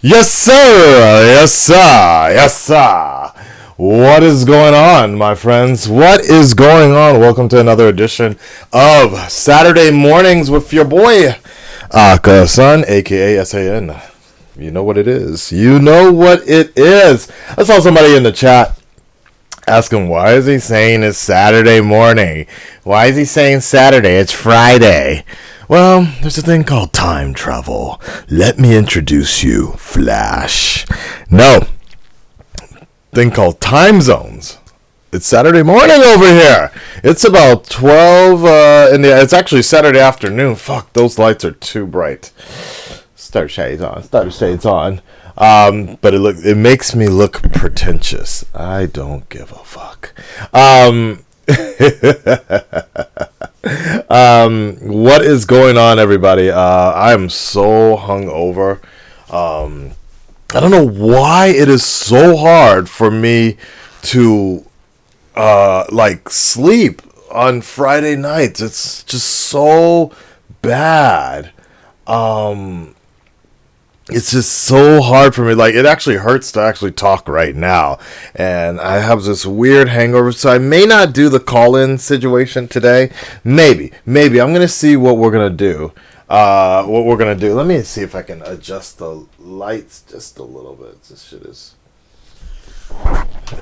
Yes, sir. Yes, sir. Yes, sir. What is going on, my friends? What is going on? Welcome to another edition of Saturday Mornings with your boy, Akasan, aka SAN. You know what it is. You know what it is. I saw somebody in the chat asking, why is he saying it's Saturday morning? Why is he saying Saturday? It's Friday. Well, there's a thing called time travel. Let me introduce you, Flash. No, thing called time zones. It's Saturday morning over here. It's about 12 it's actually Saturday afternoon. Fuck, those lights are too bright. Start shades on. But it makes me look pretentious. I don't give a fuck. What is going on, everybody? I am so hungover. I don't know why it is so hard for me to sleep on Friday nights. It's just so bad. It's just so hard for me. Like, it actually hurts to actually talk right now. And I have this weird hangover, so I may not do the call-in situation today. Maybe. I'm going to see what we're going to do. Let me see if I can adjust the lights just a little bit. This shit is...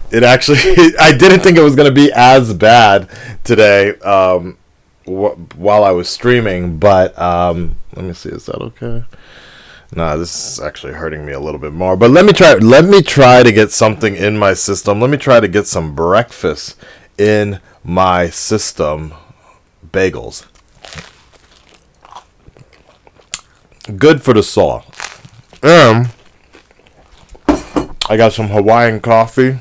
It actually... I didn't think it was going to be as bad today while I was streaming. But, let me see. Is that okay? Nah, this is actually hurting me a little bit more. But let me try to get something in my system. Let me try to get some breakfast in my system. Bagels. Good for the soul. I got some Hawaiian coffee.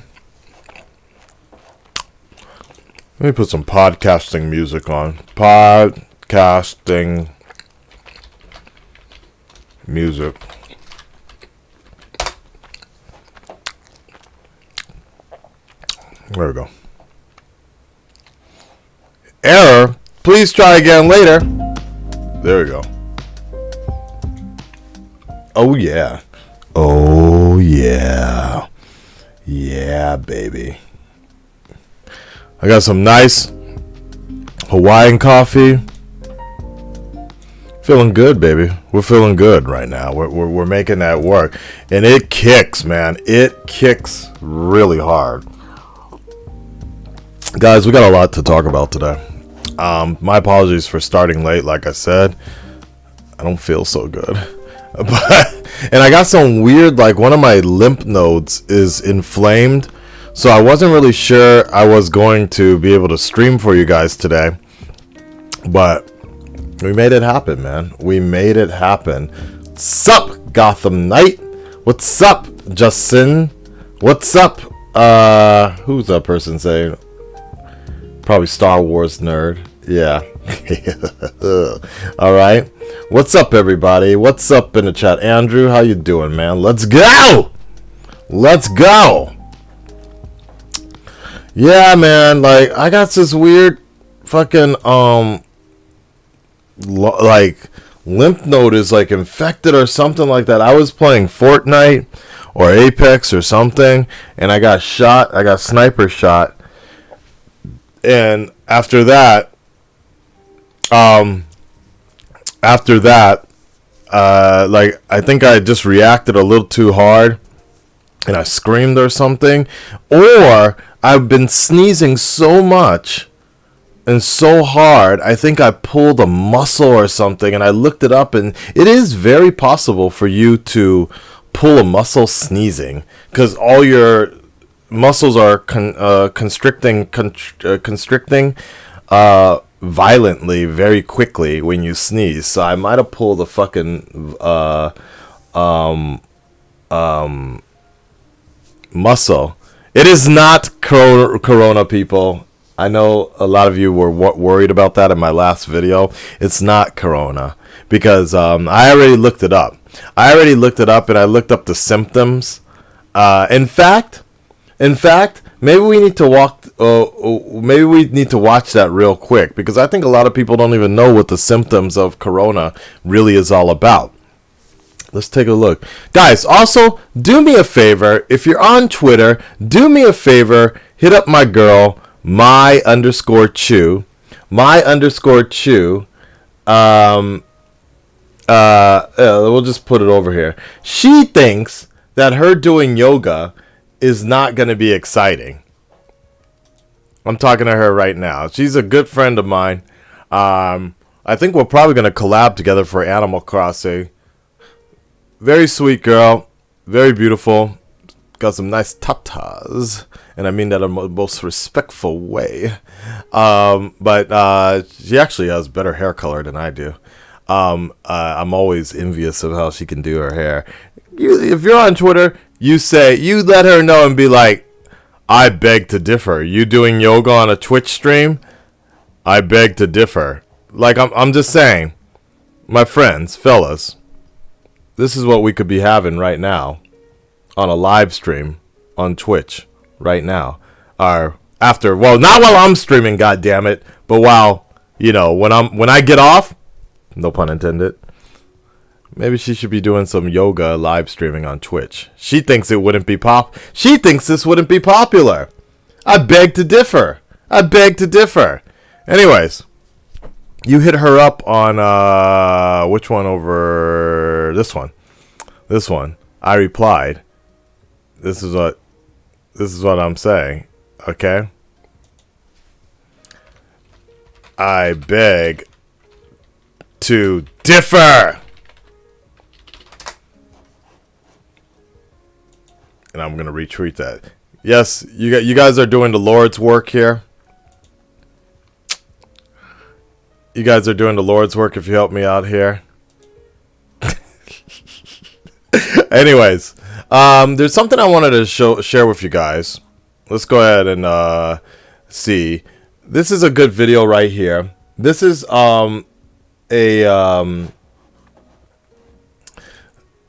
Let me put some podcasting music on. Podcasting music. There we go. Error. Please try again later. There we go. Oh yeah. Oh yeah. Yeah, baby. I got some nice Hawaiian coffee. Feeling good, baby. We're feeling good right now. We're making that work. And it kicks, man. It kicks really hard. Guys, we got a lot to talk about today. My apologies for starting late. Like I said, I don't feel so good. And I got some weird, like, one of my lymph nodes is inflamed. So I wasn't really sure I was going to be able to stream for you guys today. But we made it happen, man. We made it happen. What's up, Gotham Knight? What's up, Justin? What's up? Who's that person saying? Probably Star Wars nerd. Yeah. All right. What's up, everybody? What's up in the chat? Andrew, how you doing, man? Let's go. Let's go. Yeah, man. Like, I got this weird fucking like lymph node is like infected or something like that. I was playing Fortnite or Apex or something, and I got shot. I got sniper shot, and after that, like, I think I just reacted a little too hard, and I screamed or something, or I've been sneezing so much and so hard, I think I pulled a muscle or something, and I looked it up, and it is very possible for you to pull a muscle sneezing, because all your muscles are constricting violently very quickly when you sneeze. So I might have pulled a fucking muscle. It is not corona, people. I know a lot of you were worried about that in my last video. It's not corona, because I already looked it up. And I looked up the symptoms. In fact, maybe we need to watch that real quick, because I think a lot of people don't even know what the symptoms of corona really is all about. Let's take a look. Guys, also, do me a favor. If you're on Twitter, do me a favor. Hit up my girl, my_chew. My_chew. We'll just put it over here. She thinks that her doing yoga is not going to be exciting. I'm talking to her right now. She's a good friend of mine. I think we're probably going to collab together for Animal Crossing. Very sweet girl. Very beautiful. Got some nice tatas. And I mean that in the most respectful way. But she actually has better hair color than I do. I'm always envious of how she can do her hair. If you're on Twitter, you let her know and be like, I beg to differ. You doing yoga on a Twitch stream? I beg to differ. Like, I'm just saying, my friends, fellas, this is what we could be having right now on a live stream on Twitch right now. Or after, well, not while I'm streaming, goddammit, but while, when I get off, no pun intended, maybe she should be doing some yoga live streaming on Twitch. She thinks it wouldn't be She thinks this wouldn't be popular. I beg to differ. Anyways, you hit her up on which one over this one? This one. I replied. This is what I'm saying. Okay? I beg to differ. And I'm going to retweet that. Yes, you guys are doing the Lord's work here. You guys are doing the Lord's work if you help me out here. Anyways, there's something I wanted to share with you guys. Let's go ahead and see. This is a good video right here. This is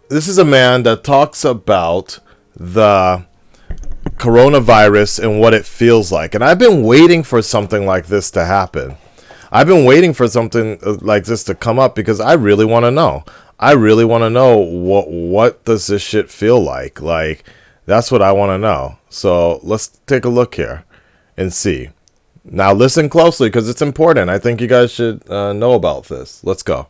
this is a man that talks about the coronavirus and what it feels like. And I've been waiting for something like this to happen. I've been waiting for something like this to come up because I really want to know. I really want to know what does this shit feel like? Like, that's what I want to know. So let's take a look here and see. Now listen closely because it's important. I think you guys should know about this. Let's go.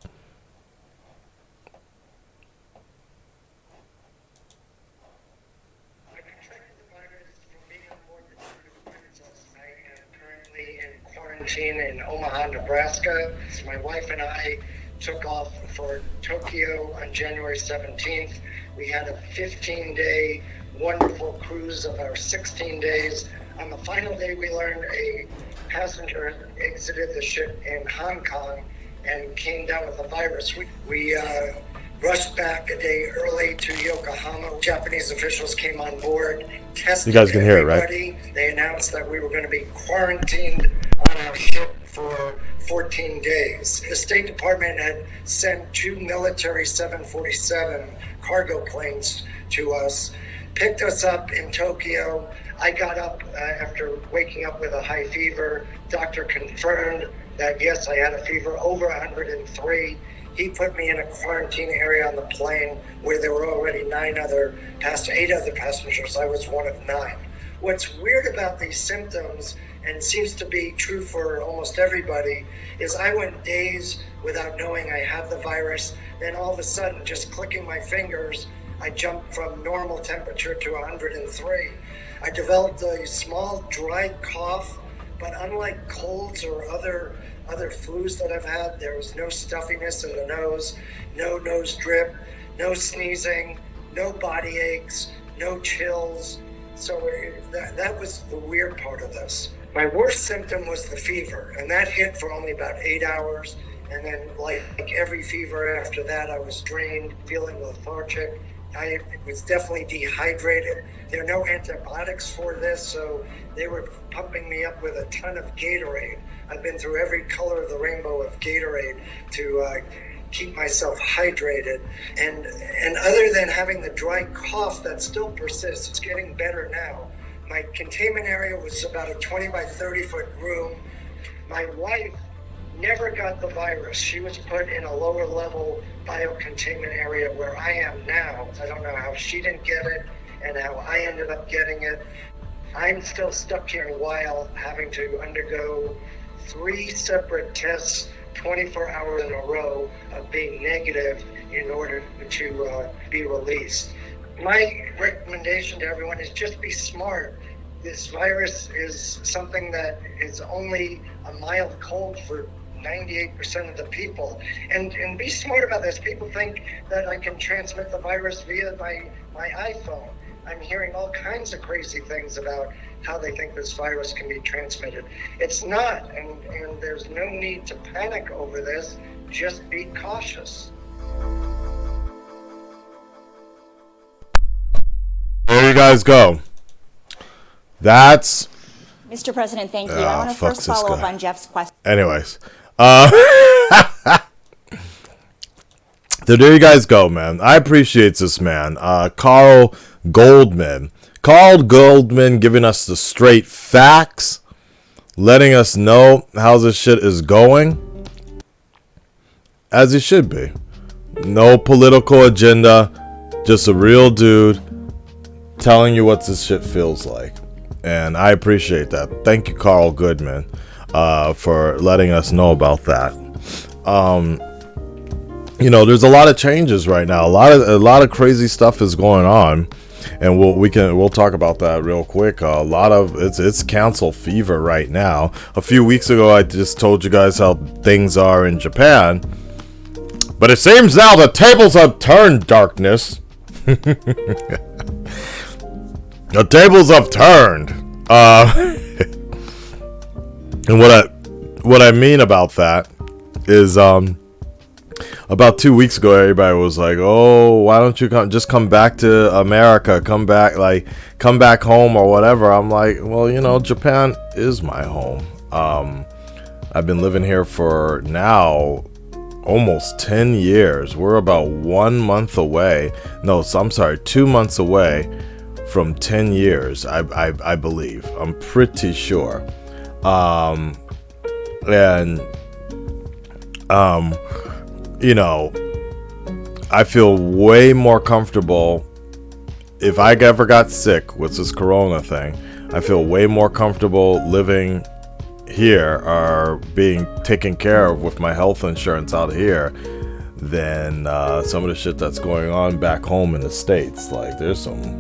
In Omaha, Nebraska. My wife and I took off for Tokyo on January 17th. We had a 15-day wonderful cruise of our 16 days. On the final day, we learned a passenger exited the ship in Hong Kong and came down with a virus. We rushed back a day early to Yokohama. Japanese officials came on board, tested you guys can hear everybody. It, right? They announced that we were going to be quarantined on our ship for 14 days. The State Department had sent 2 military 747 cargo planes to us, picked us up in Tokyo. I got up after waking up with a high fever. Doctor confirmed that, yes, I had a fever over 103. He put me in a quarantine area on the plane where there were already 8 other passengers. I was one of 9. What's weird about these symptoms, and seems to be true for almost everybody, is I went days without knowing I had the virus. Then all of a sudden, just clicking my fingers, I jumped from normal temperature to 103. I developed a small dry cough, but unlike colds or other flus that I've had, there was no stuffiness in the nose, no nose drip, no sneezing, no body aches, no chills. So that was the weird part of this. My worst symptom was the fever, and that hit for only about 8 hours. And then, like every fever after that, I was drained, feeling lethargic. I was definitely dehydrated. There are no antibiotics for this, so they were pumping me up with a ton of Gatorade. I've been through every color of the rainbow of Gatorade to keep myself hydrated. And other than having the dry cough that still persists, it's getting better now. My containment area was about a 20 by 30 foot room. My wife never got the virus. She was put in a lower level biocontainment area where I am now. I don't know how she didn't get it and how I ended up getting it. I'm still stuck here while having to undergo 3 separate tests 24 hours in a row of being negative in order to be released. My recommendation to everyone is just be smart. This virus is something that is only a mild cold for 98% of the people. And be smart about this. People think that I can transmit the virus via my iPhone. I'm hearing all kinds of crazy things about how they think this virus can be transmitted. It's not, and there's no need to panic over this. Just be cautious. There you guys go. That's... Mr. President, thank you. I want to first follow up on Jeff's question. Anyways. So there you guys go, man. I appreciate this, man. Carl Goldman giving us the straight facts, letting us know how this shit is going, as it should be. No political agenda, just a real dude telling you what this shit feels like. And I appreciate that. Thank you, Carl Goodman, for letting us know about that. There's a lot of changes right now. A lot of crazy stuff is going on, and we'll talk about that real quick. A lot of it's council fever right now. A few weeks ago, I just told you guys how things are in Japan, but it seems now the tables have turned. Darkness. The tables have turned. And what I mean about that is about 2 weeks ago, everybody was like, "Oh, why don't you come back to America? Come back home or whatever." I'm like, well, Japan is my home. I've been living here for now almost 10 years. We're about 1 month away. No, so I'm sorry, 2 months away from 10 years. I believe. I'm pretty sure. I feel way more comfortable if I ever got sick with this corona thing. I feel way more comfortable living here or being taken care of with my health insurance out here than some of the shit that's going on back home in the States. Like, there's some...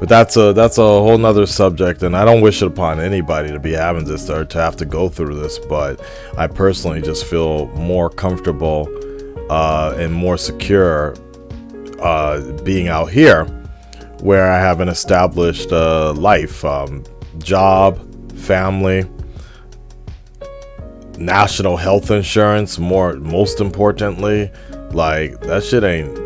But that's a whole nother subject, and I don't wish it upon anybody to be having this or to have to go through this, but I personally just feel more comfortable and more secure being out here where I have an established life, job, family, national health insurance, most importantly. Like, that shit ain't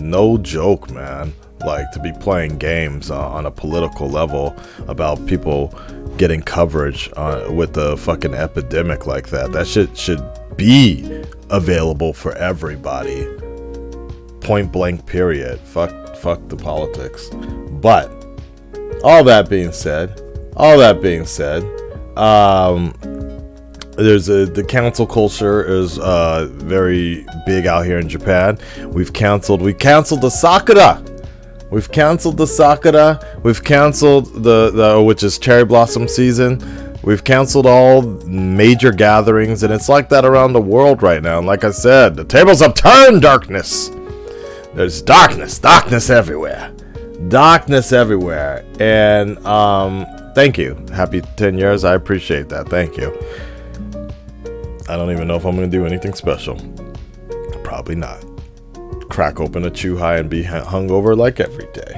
no joke, man. Like, to be playing games on a political level about people getting coverage with the fucking epidemic like that. That shit should be available for everybody. Point blank, period. Fuck the politics. But all that being said, the cancel culture is very big out here in Japan. We've canceled the Sakura. We've canceled the Sakura. We've canceled the which is cherry blossom season. We've canceled all major gatherings, and it's like that around the world right now. And like I said, the tables have turned. Darkness. There's darkness everywhere. And thank you. Happy 10 years. I appreciate that. Thank you. I don't even know if I'm going to do anything special. Probably not. Crack open a chew high and be hungover like every day.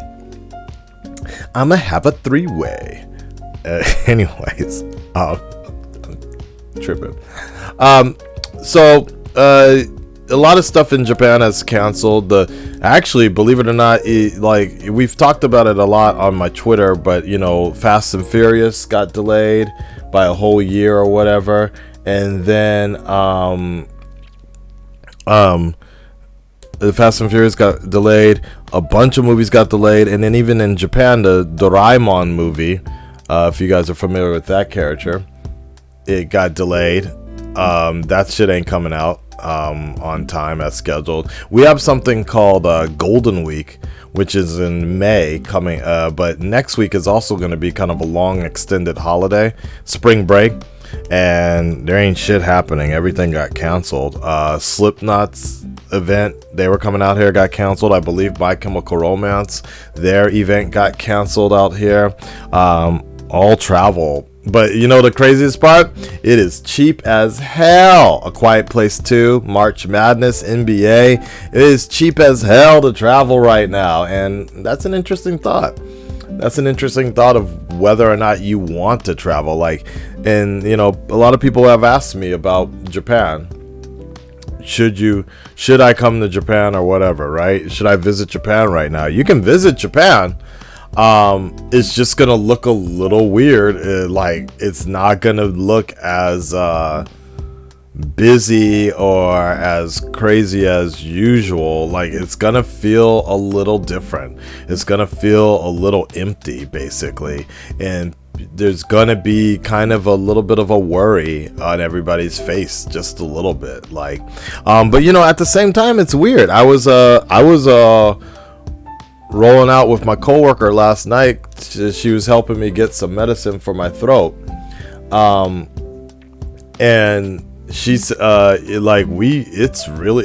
I'ma have a 3-way. Anyways, I'm tripping. So a lot of stuff in Japan has canceled. Actually, believe it or not, like, we've talked about it a lot on my Twitter, but Fast and Furious got delayed by a whole year or whatever, and then the Fast and Furious got delayed. A bunch of movies got delayed, and then even in Japan, the Doraemon movie, if you guys are familiar with that character, it got delayed. That shit ain't coming out on time as scheduled. We have something called Golden Week, which is in May coming, but next week is also going to be kind of a long extended holiday, spring break, and there ain't shit happening. Everything got canceled. Slipknot's event, they were coming out here, got canceled. I believe My Chemical Romance, their event got canceled out here. All travel. But you know the craziest part? It is cheap as hell. A Quiet Place 2, March Madness, NBA. It is cheap as hell to travel right now. And that's an interesting thought. That's an interesting thought of whether or not you want to travel. Like, and you know, a lot of people have asked me about Japan. Should I come to Japan or whatever, right? Should I visit Japan right now? You can visit Japan. It's just gonna look a little weird. Like, it's not gonna look as busy or as crazy as usual. Like, it's gonna feel a little different. It's gonna feel a little empty, basically, and there's gonna be kind of a little bit of a worry on everybody's face, just a little bit. Like, but you know, at the same time, it's weird. I was rolling out with my coworker last night. She was helping me get some medicine for my throat, and she's it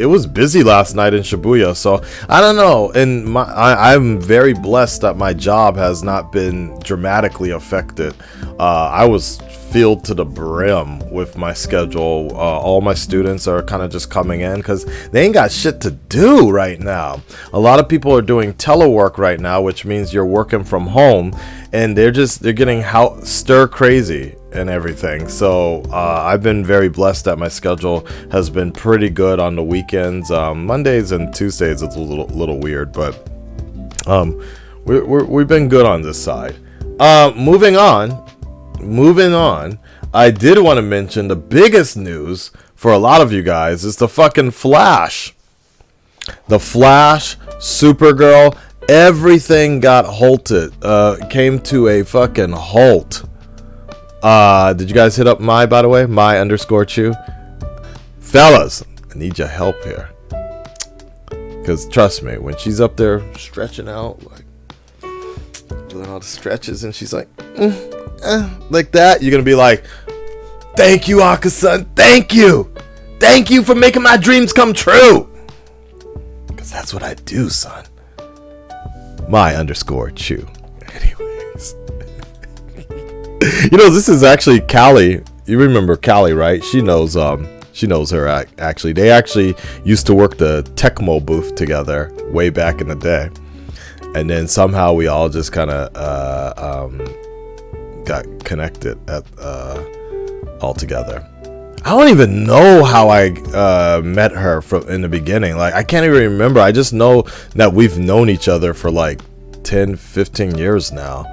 was busy last night in Shibuya. So I don't know, and I'm very blessed that my job has not been dramatically affected. I was filled to the brim with my schedule. All my students are kind of just coming in because they ain't got shit to do right now. A lot of people are doing telework right now, which means you're working from home, and they're getting stir crazy and everything. So I've been very blessed that my schedule has been pretty good on the weekends. Mondays and Tuesdays it's a little weird, but we've been good on this side. Moving on, I did want to mention the biggest news for a lot of you guys is the fucking Flash. The Flash, Supergirl, everything got halted. Came to a fucking halt. Did you guys hit up by the way? My_chew. Fellas, I need your help here. Because trust me, when she's up there stretching out, like doing all the stretches, and she's like, like that, you're gonna be like, thank you, Akasan, thank you for making my dreams come true, because that's what I do, son. My_chew. Anyways, you know, this is actually Callie. You remember Callie, right? She knows her. Actually, they actually used to work the Tecmo booth together way back in the day, and then somehow we all just kind of got connected all together. I don't even know how I met her in the beginning. Like, I can't even remember. I just know that we've known each other for like 10-15 years now.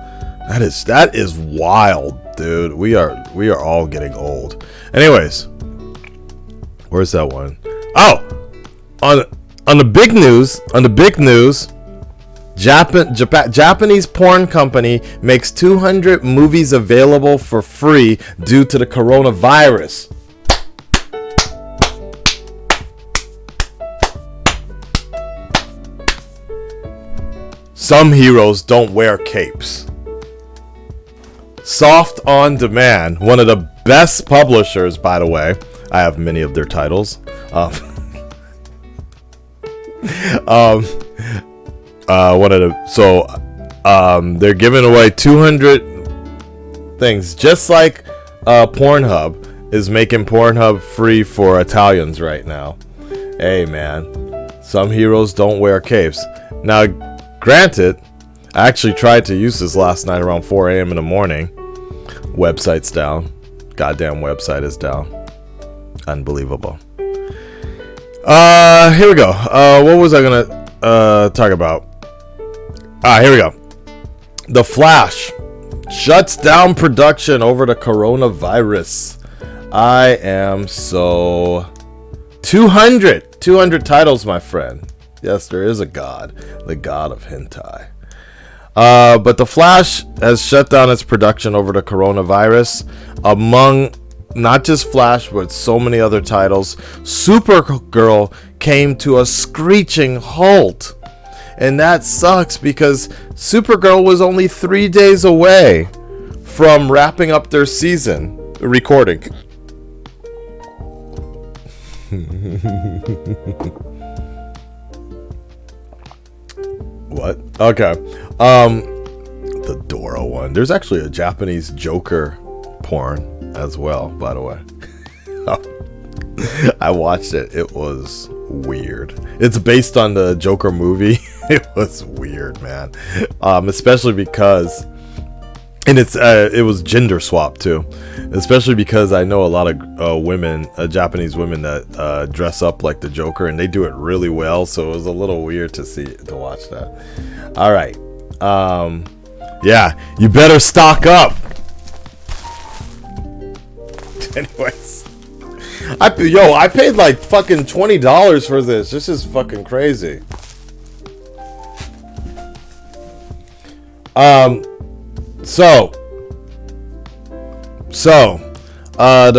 That is wild, dude. We are all getting old. Anyways, where's that one? Oh, on the big news, Japanese porn company makes 200 movies available for free due to the coronavirus. Some heroes don't wear capes. Soft On Demand, one of the best publishers, by the way. I have many of their titles. They're giving away 200 things, just like Pornhub is making Pornhub free for Italians right now. Hey man, some heroes don't wear capes. Now, granted, I actually tried to use this last night around 4 a.m. in the morning. Website's down. Goddamn website is down. Unbelievable. Here we go. What was I gonna talk about? Here we go. The Flash shuts down production over the coronavirus. I am so 200 titles, my friend. Yes, there is a god, the god of hentai. But The Flash has shut down its production over the coronavirus. Among not just Flash, but so many other titles. Supergirl came to a screeching halt. And that sucks because Supergirl was only 3 days away from wrapping up their season recording. What? Okay. The Dora one. There's actually a Japanese Joker porn as well, by the way. I watched it. It was weird. It's based on the Joker movie. It was weird, man. Especially because, and it was gender swap too. Especially because I know a lot of women, Japanese women that dress up like the Joker, and they do it really well. So it was a little weird to watch that. All right. Yeah, you better stock up. Anyways, I paid like fucking $20 for this. This is fucking crazy. The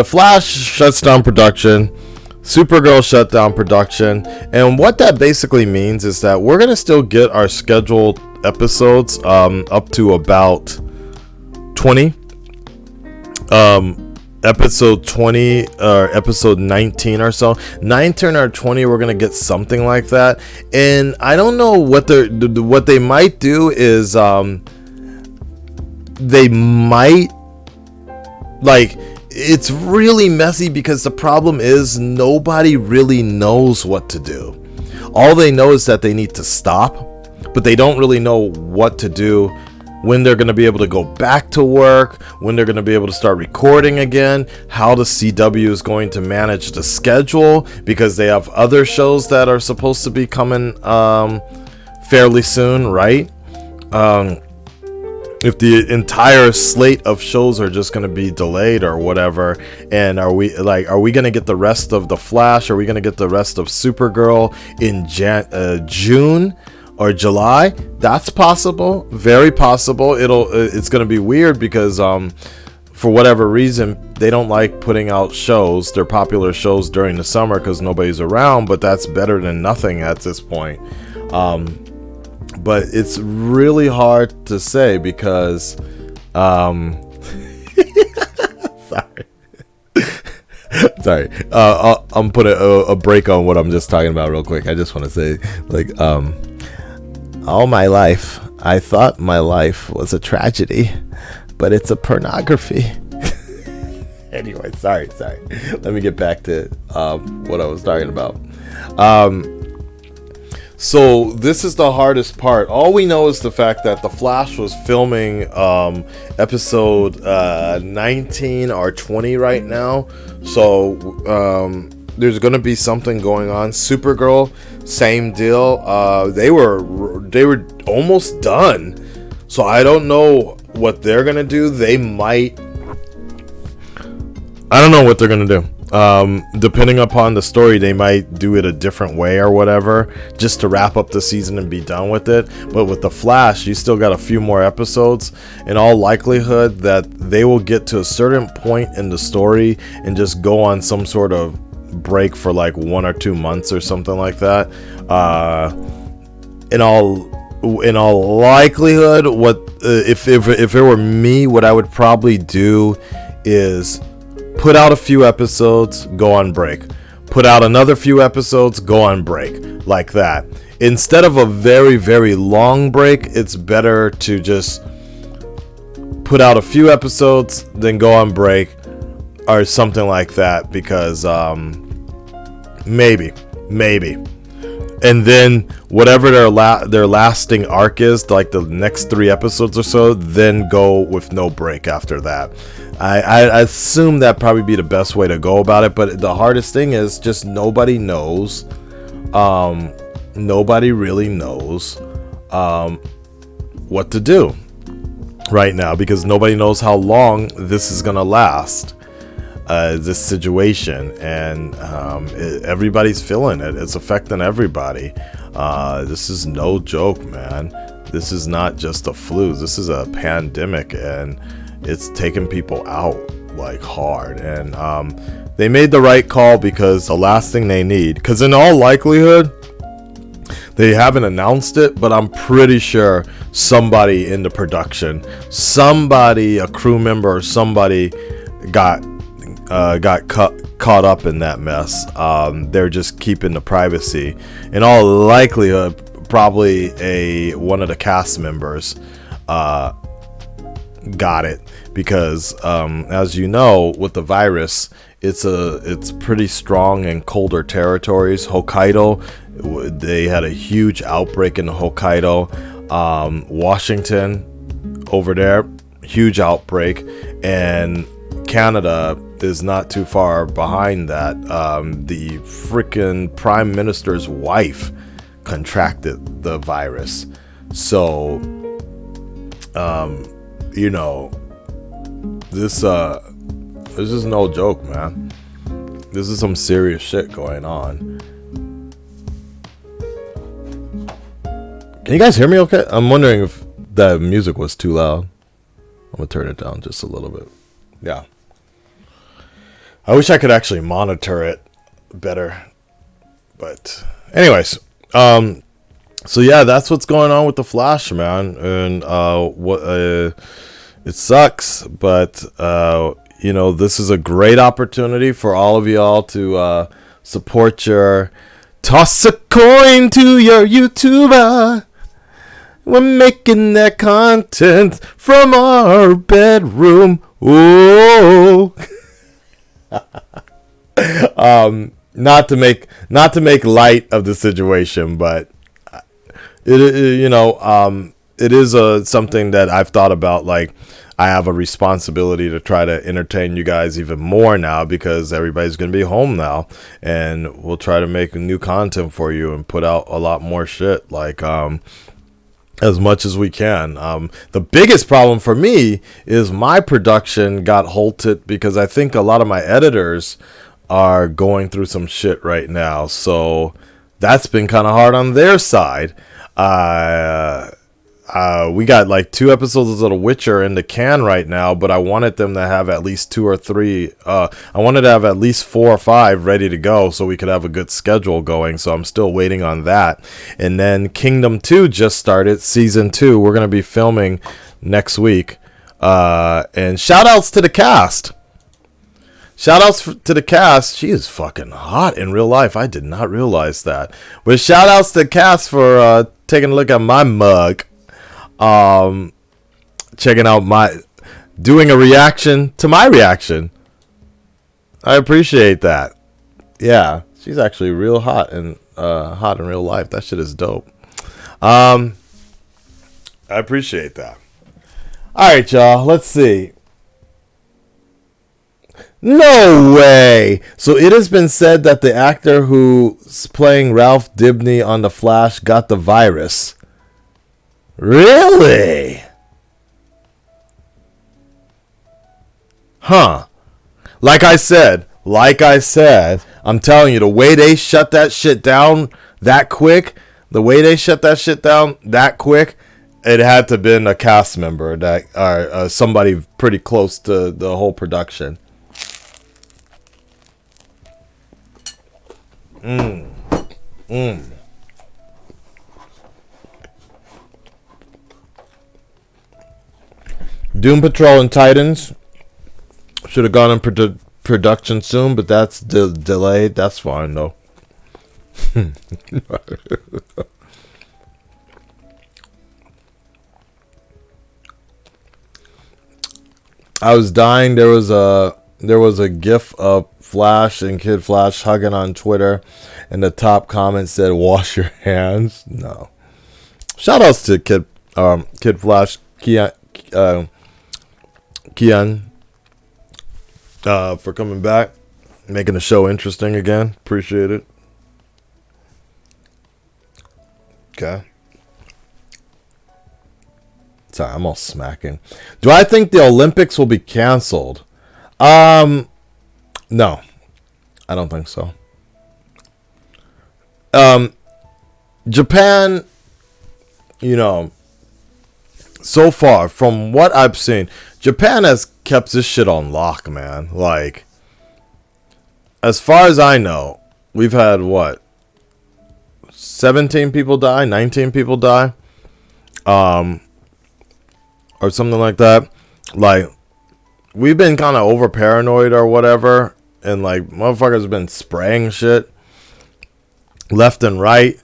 Flash shuts down production. Supergirl shut down production, and what that basically means is that we're gonna still get our scheduled episodes up to about 20. Episode 20 or episode 19 or so, 19 or 20, we're gonna get something like that. And I don't know what they might do is they might, like, it's really messy because the problem is nobody really knows what to do. All they know is that they need to stop, but they don't really know what to do, when they're going to be able to go back to work, when they're going to be able to start recording again, how the CW is going to manage the schedule, because they have other shows that are supposed to be coming fairly soon, right? If the entire slate of shows are just going to be delayed or whatever, and are we going to get the rest of the Flash? Are we going to get the rest of Supergirl in June or July? That's possible, very possible. It's going to be weird because for whatever reason they don't like putting out shows, their popular shows, during the summer because nobody's around, but that's better than nothing at this point. But it's really hard to say because sorry, I'm putting a break on what I'm just talking about real quick. I just want to say, like, all my life, I thought my life was a tragedy, but it's a pornography. Anyway, sorry. Let me get back to what I was talking about. So this is the hardest part. All we know is the fact that the Flash was filming episode 19 or 20 right now. So there's going to be something going on. Supergirl, same deal. They were almost done. So I don't know what they're going to do. I don't know what they're going to do. Depending upon the story, they might do it a different way or whatever, just to wrap up the season and be done with it. But with the Flash, you still got a few more episodes. In all likelihood, that they will get to a certain point in the story and just go on some sort of break for like 1 or 2 months or something like that. In all likelihood, if it were me, what I would probably do is put out a few episodes, go on break. Put out another few episodes, go on break. Like that. Instead of a very, very long break, it's better to just put out a few episodes, then go on break, or something like that, because maybe. And then whatever their lasting arc is, like the next 3 episodes or so, then go with no break after that. I assume that'd probably be the best way to go about it, but the hardest thing is just nobody knows. Nobody really knows what to do right now, because nobody knows how long this is gonna last. This situation, and everybody's feeling it. It's affecting everybody. This is no joke, man. This is not just a flu. This is a pandemic, and it's taking people out like hard, and they made the right call, because the last thing they need, because in all likelihood they haven't announced it, but I'm pretty sure somebody in the production, somebody, a crew member or somebody got caught up in that mess. They're just keeping the privacy. In all likelihood, probably one of the cast members got it, because as you know, with the virus, it's pretty strong in colder territories. Hokkaido, they had a huge outbreak in Hokkaido. Washington, over there, huge outbreak, and Canada is not too far behind that. The freaking prime minister's wife contracted the virus. So you know, this is no joke, man. This is some serious shit going on. Can you guys hear me okay? I'm wondering if that music was too loud. I'm gonna turn it down just a little bit. Yeah. I wish I could actually monitor it better. But anyways, so yeah, that's what's going on with the Flash, man. And it sucks, but you know, this is a great opportunity for all of y'all to support your toss a coin to your YouTuber. We're making that content from our bedroom. Ooh. Not to make light of the situation, but it is something that I've thought about. Like, I have a responsibility to try to entertain you guys even more now, because everybody's going to be home now, and we'll try to make new content for you and put out a lot more shit, like as much as we can. The biggest problem for me is my production got halted, because I think a lot of my editors are going through some shit right now, so that's been kind of hard on their side. We got like 2 episodes of The Witcher in the can right now, but I wanted them to have at least 2 or 3. I wanted to have at least 4 or 5 ready to go, so we could have a good schedule going. So I'm still waiting on that. And then Kingdom 2 just started, season 2. We're gonna be filming next week. And shout outs to the cast. Shout outs to the cast. She is fucking hot in real life. I did not realize that. But shout outs to the cast for taking a look at my mug. Checking out doing a reaction to my reaction. I appreciate that. Yeah, she's actually real hot and hot in real life. That shit is dope. I appreciate that. All right, y'all. Let's see. No way. So it has been said that the actor who's playing Ralph Dibny on The Flash got the virus. Really? Huh. Like I said, I'm telling you, the way they shut that shit down that quick, it had to have been a cast member or somebody pretty close to the whole production. Doom Patrol and Titans should have gone in production soon, but that's delayed. That's fine, though. I was dying. There was a GIF of Flash and Kid Flash hugging on Twitter, and the top comment said, "Wash your hands." No. Shout outs to Kid Flash, Kian, for coming back, making the show interesting again. Appreciate it. Okay. Sorry, I'm all smacking. Do I think the Olympics will be canceled? No, I don't think so. Japan, so far from what I've seen, Japan has kept this shit on lock, man. Like, as far as I know, we've had what, 17 people die, 19 people die, or something like that. Like, we've been kind of over paranoid or whatever, and like motherfuckers have been spraying shit left and right.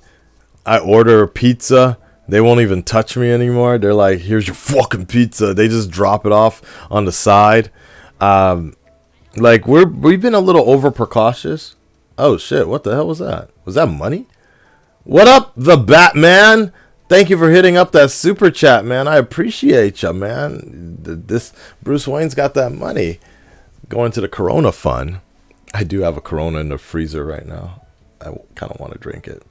I order pizza, they won't even touch me anymore. They're like, here's your fucking pizza. They just drop it off on the side. Like, we've been a little over precautious. Oh shit, what the hell was that? Was that money? What up, the Batman? Thank you for hitting up that super chat, man. I appreciate you, man. This Bruce Wayne's got that money going to the Corona fund. I do have a Corona in the freezer right now. I kind of want to drink it.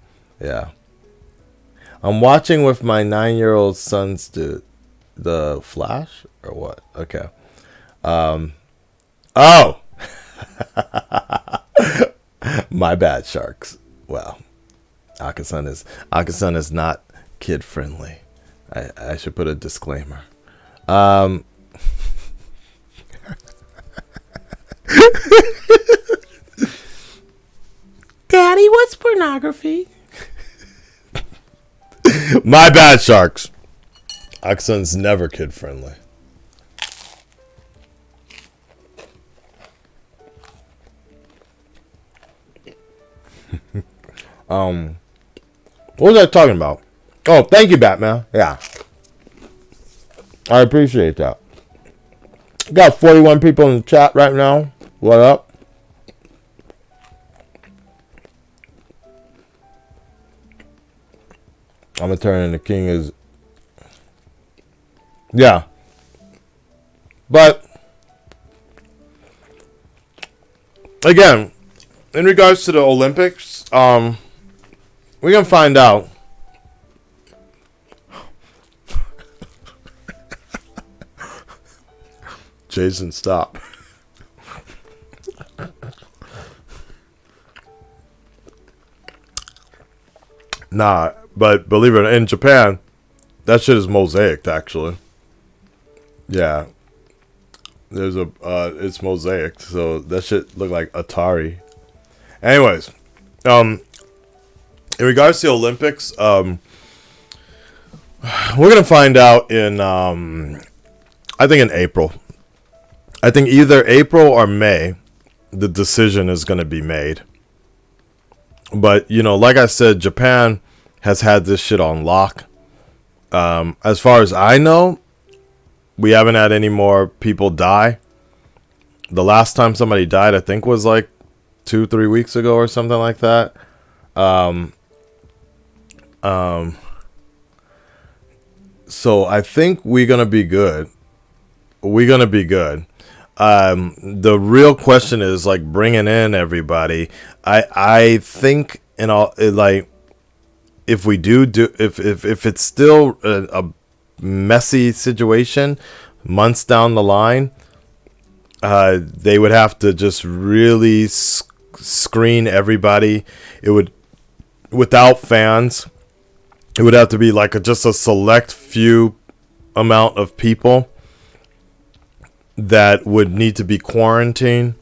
Yeah. I'm watching with my 9-year-old sons the Flash or what? Okay. Oh. My bad, sharks. Well, Akasan is not kid friendly. I should put a disclaimer. Daddy, what's pornography? My bad, sharks. Akasan's never kid friendly. What was I talking about? Oh, thank you, Batman. Yeah. I appreciate that. Got 41 people in the chat right now. What up? I'm gonna turn into King is. Yeah. But again, in regards to the Olympics, we're gonna find out. Jason, stop. Nah, but believe it or not, in Japan, that shit is mosaic actually. Yeah. There's a it's mosaic, so that shit look like Atari. Anyways, in regards to the Olympics, we're gonna find out in I think in April. I think either April or May, the decision is gonna be made. But you know, like I said, Japan has had this shit on lock. As far as I know, we haven't had any more people die. The last time somebody died, I think, was like 2-3 weeks ago or something like that. So I think we're gonna be good. We're gonna be good. The real question is like bringing in everybody. I think like if we do if it's still a messy situation months down the line, they would have to just really screen everybody. It would, without fans, it would have to be like just a select few amount of people that would need to be quarantined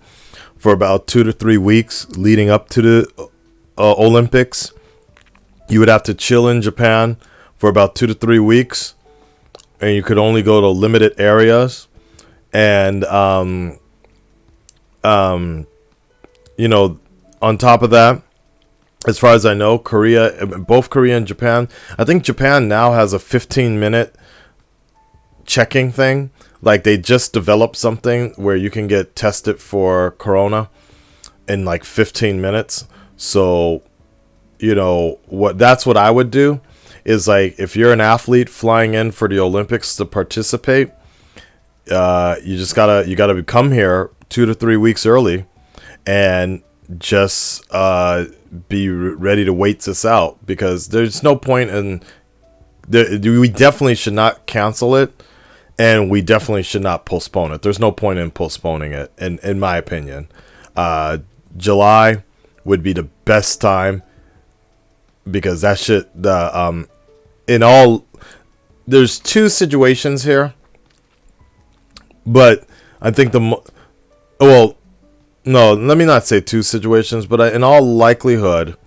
for about 2 to 3 weeks leading up to the Olympics. You would have to chill in Japan for about 2 to 3 weeks, and you could only go to limited areas. And you know, on top of that, as far as I know, both Korea and Japan, I think Japan now has a 15-minute checking thing. Like, they just developed something where you can get tested for corona in like 15 minutes. So, you know, that's what I would do is, like, if you're an athlete flying in for the Olympics to participate, you gotta come here 2 to 3 weeks early and just be ready to wait this out, because there's no point in we definitely should not cancel it, and we definitely should not postpone it. There's no point in postponing it, in my opinion. July would be the best time, because that shit, there's two situations here, but I think well, no, let me not say two situations, but in all likelihood,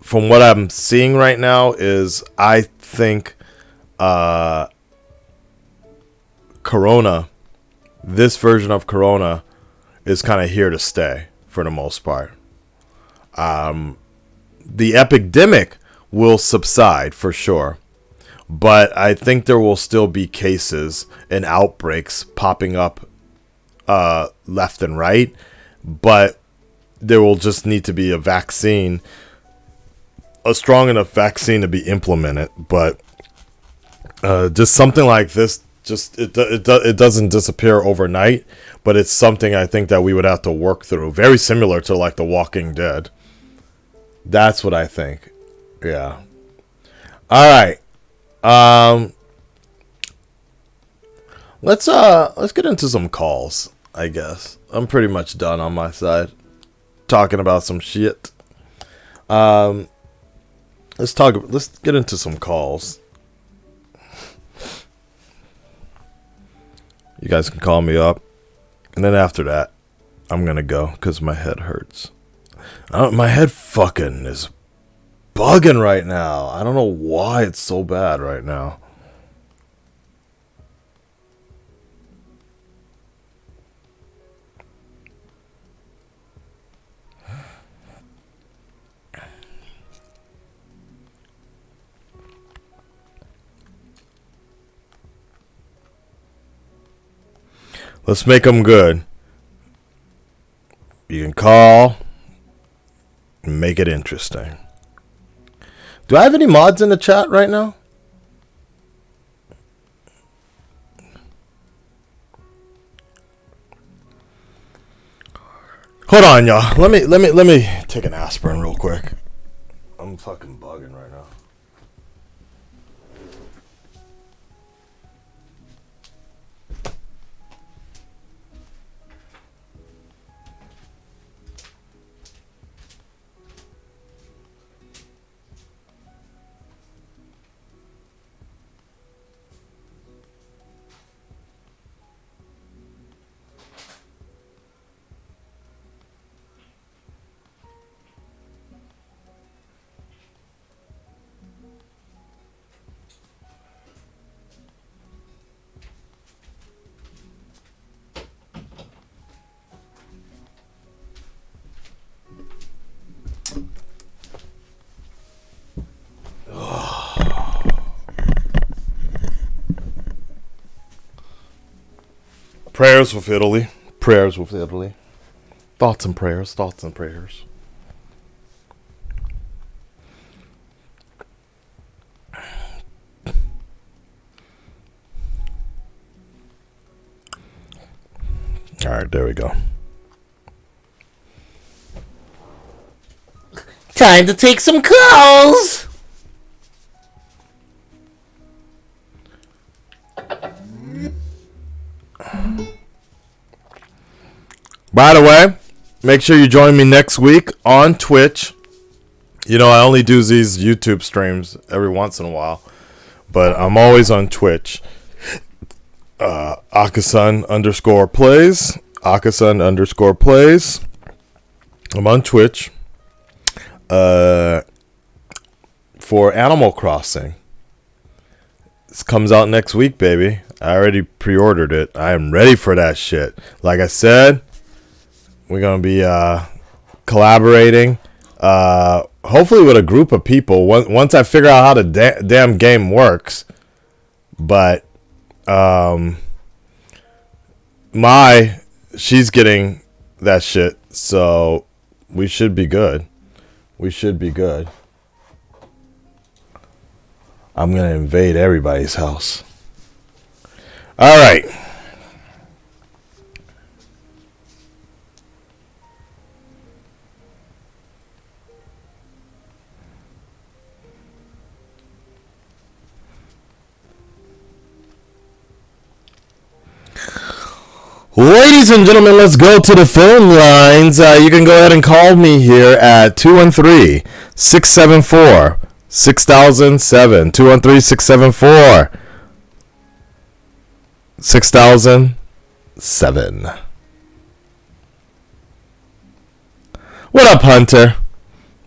from what I'm seeing right now, is I think Corona, this version of Corona, is kind of here to stay for the most part. The epidemic will subside for sure, but I think there will still be cases and outbreaks popping up left and right, but there will just need to be a vaccine, a strong enough vaccine to be implemented. But just something like this, just it doesn't disappear overnight, but it's something I think that we would have to work through, very similar to like The Walking Dead. That's what I think. Yeah. All right. Let's get into some calls, I guess. I'm pretty much done on my side talking about some shit. Let's get into some calls. You guys can call me up, and then after that, I'm gonna go because my head hurts. My head fucking is bugging right now. I don't know why it's so bad right now. Let's make them good. You can call and make it interesting. Do I have any mods in the chat right now? Hold on, y'all. Let me take an aspirin real quick. I'm fucking bugging right now. Prayers with Italy. Prayers with Italy. Thoughts and prayers. Thoughts and prayers. All right, there we go. Time to take some calls. By the way, make sure you join me next week on Twitch. You know, I only do these YouTube streams every once in a while, but I'm always on Twitch. Akasan _plays. Akasan _plays. I'm on Twitch. For Animal Crossing. This comes out next week, baby. I already pre-ordered it. I am ready for that shit. Like I said, we're going to be collaborating, hopefully with a group of people, once I figure out how the damn game works. But she's getting that shit, so we should be good. We should be good. I'm going to invade everybody's house. All right. Ladies and gentlemen, let's go to the phone lines. You can go ahead and call me here at 213-674-6007. 213-674-6000. What up, Hunter?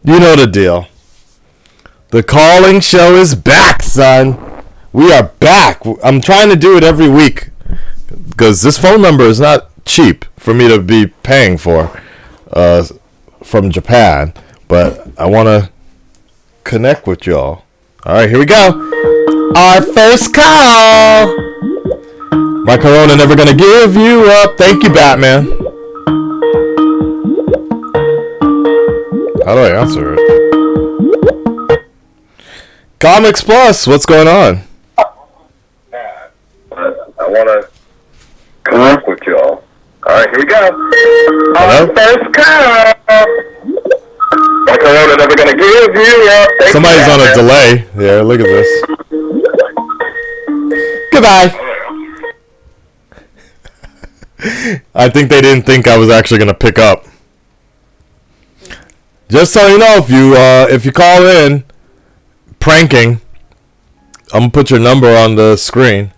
You know the deal. The calling show is back, son. We are back. I'm trying to do it every week because this phone number is not cheap for me to be paying for from Japan, but I want to connect with y'all. All right, here we go. Our first call. My Corona never gonna give you up. Thank you, Batman. How do I answer it? Comics Plus, what's going on? I want to connect with y'all. All right, here we go. Hello? First call. My Corona never gonna give you up. Somebody's on a delay. Yeah, look at this. Goodbye. I think they didn't think I was actually gonna pick up. Just so you know, if you call in pranking, I'm gonna put your number on the screen.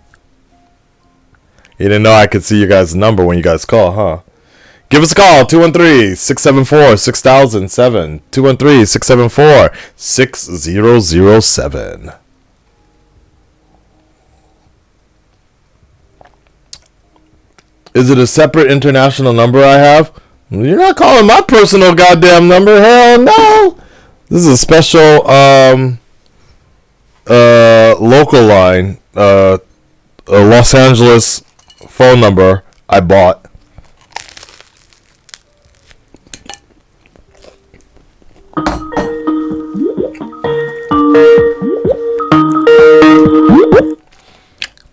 You didn't know I could see your guys' number when you guys call, huh? Give us a call, 213-674-6007, 213-674-6007. Is it a separate international number I have? You're not calling my personal goddamn number. Hell no. This is a special local line, a Los Angeles phone number I bought.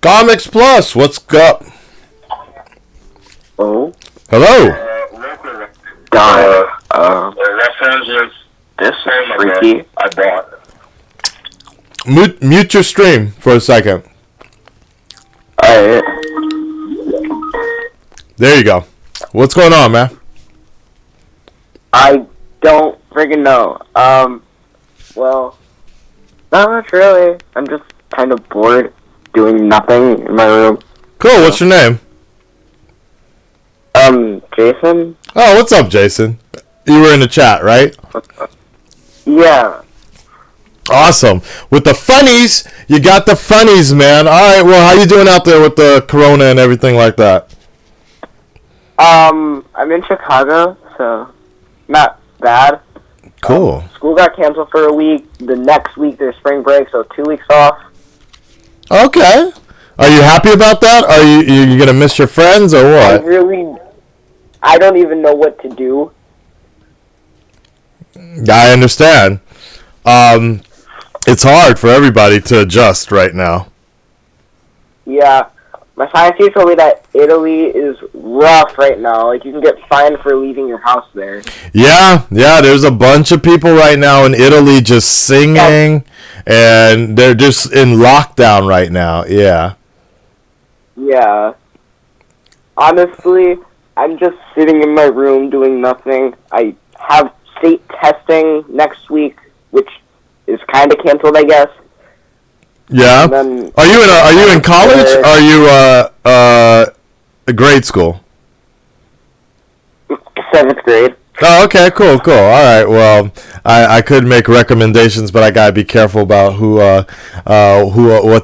Comics Plus, what's up? Oh. Hello. God. Los Angeles. This is freaky. I bought. Mute your stream for a second. Alright. There you go. What's going on, man? I don't friggin' know. Well, not much really. I'm just kind of bored doing nothing in my room. Cool, what's your name? Jason? Oh, what's up, Jason? You were in the chat, right? Yeah. Awesome. With the funnies, you got the funnies, man. All right, well, how you doing out there with the corona and everything like that? I'm in Chicago, so not bad. Cool. School got canceled for a week. The next week there's spring break, so 2 weeks off. Okay. Are you happy about that? Are you gonna miss your friends or what? I don't even know what to do. I understand. It's hard for everybody to adjust right now. Yeah. My science teacher told me that Italy is rough right now. Like, you can get fined for leaving your house there. Yeah, there's a bunch of people right now in Italy just singing, and they're just in lockdown right now, yeah. Yeah. Honestly, I'm just sitting in my room doing nothing. I have state testing next week, which is kind of canceled, I guess. Yeah. Are you in college? Or are you a grade school? 7th grade. Oh, okay, cool. All right, well, I could make recommendations, but I gotta be careful about what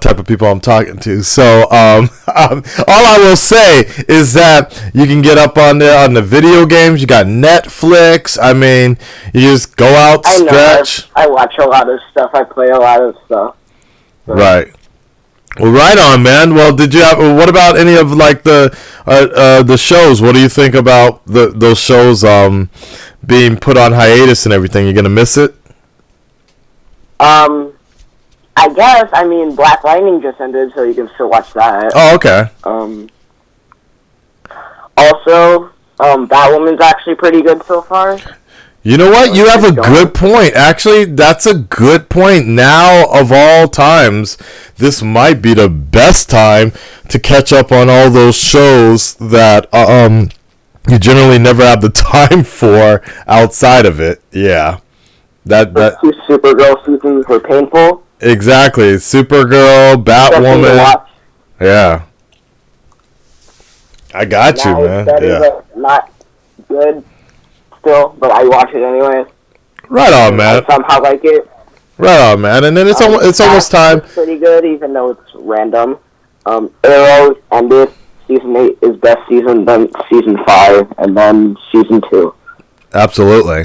type of people I'm talking to. So, all I will say is that you can get up on there on the video games. You got Netflix. I mean, you just go out, stretch. I watch a lot of stuff. I play a lot of stuff. So. Right. Well, right on, man. Well, what about any of like the shows? What do you think about those shows being put on hiatus and everything? You gonna miss it? I guess. I mean, Black Lightning just ended, so you can still watch that. Oh, okay. Also, Batwoman's actually pretty good so far. You know what? You have a good point. Actually, that's a good point. Now, of all times, this might be the best time to catch up on all those shows that you generally never have the time for outside of it. Yeah. The 2 Supergirl seasons were painful. Exactly. Supergirl, Batwoman. Yeah. I got you, Now man. it's better, Yeah. but not good still. But I watch it anyways. Right on, I man. somehow like it. Right on, man. And then it's almost time. It's pretty good, even though it's random. Arrow ended. Season 8 is best season, then season 5, and then season 2. Absolutely.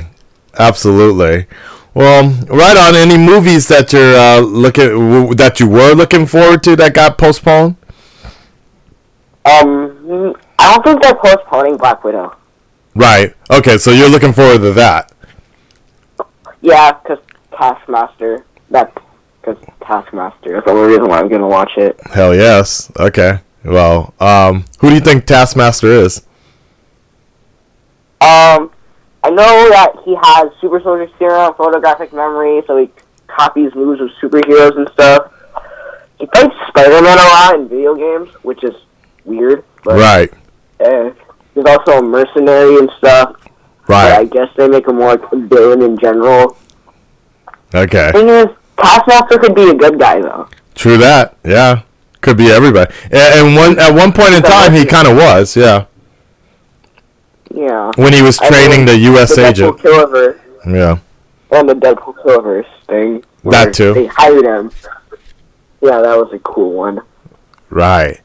Well, right on. Any movies that you're that you were looking forward to that got postponed? I don't think they're postponing Black Widow. Right. Okay, so you're looking forward to that. Yeah, because Taskmaster. That's because Taskmaster is the only reason why I'm gonna watch it. Hell yes. Okay. Well, who do you think Taskmaster is? I know that he has super soldier serum, photographic memory, so he copies moves of superheroes and stuff. He plays Spider-Man a lot in video games, which is weird. But, Right. He's also a mercenary and stuff. Right. But I guess they make him more like a villain in general. Okay. Thing is, Taskmaster could be a good guy, though. True that. Yeah. Could be everybody. And at one point in time, he kind of was. Yeah. Yeah. When he was training the U.S. agent. Killiverse Yeah. and the Deadpool Killiverse thing. That too. They hired him. Yeah, that was a cool one. Right.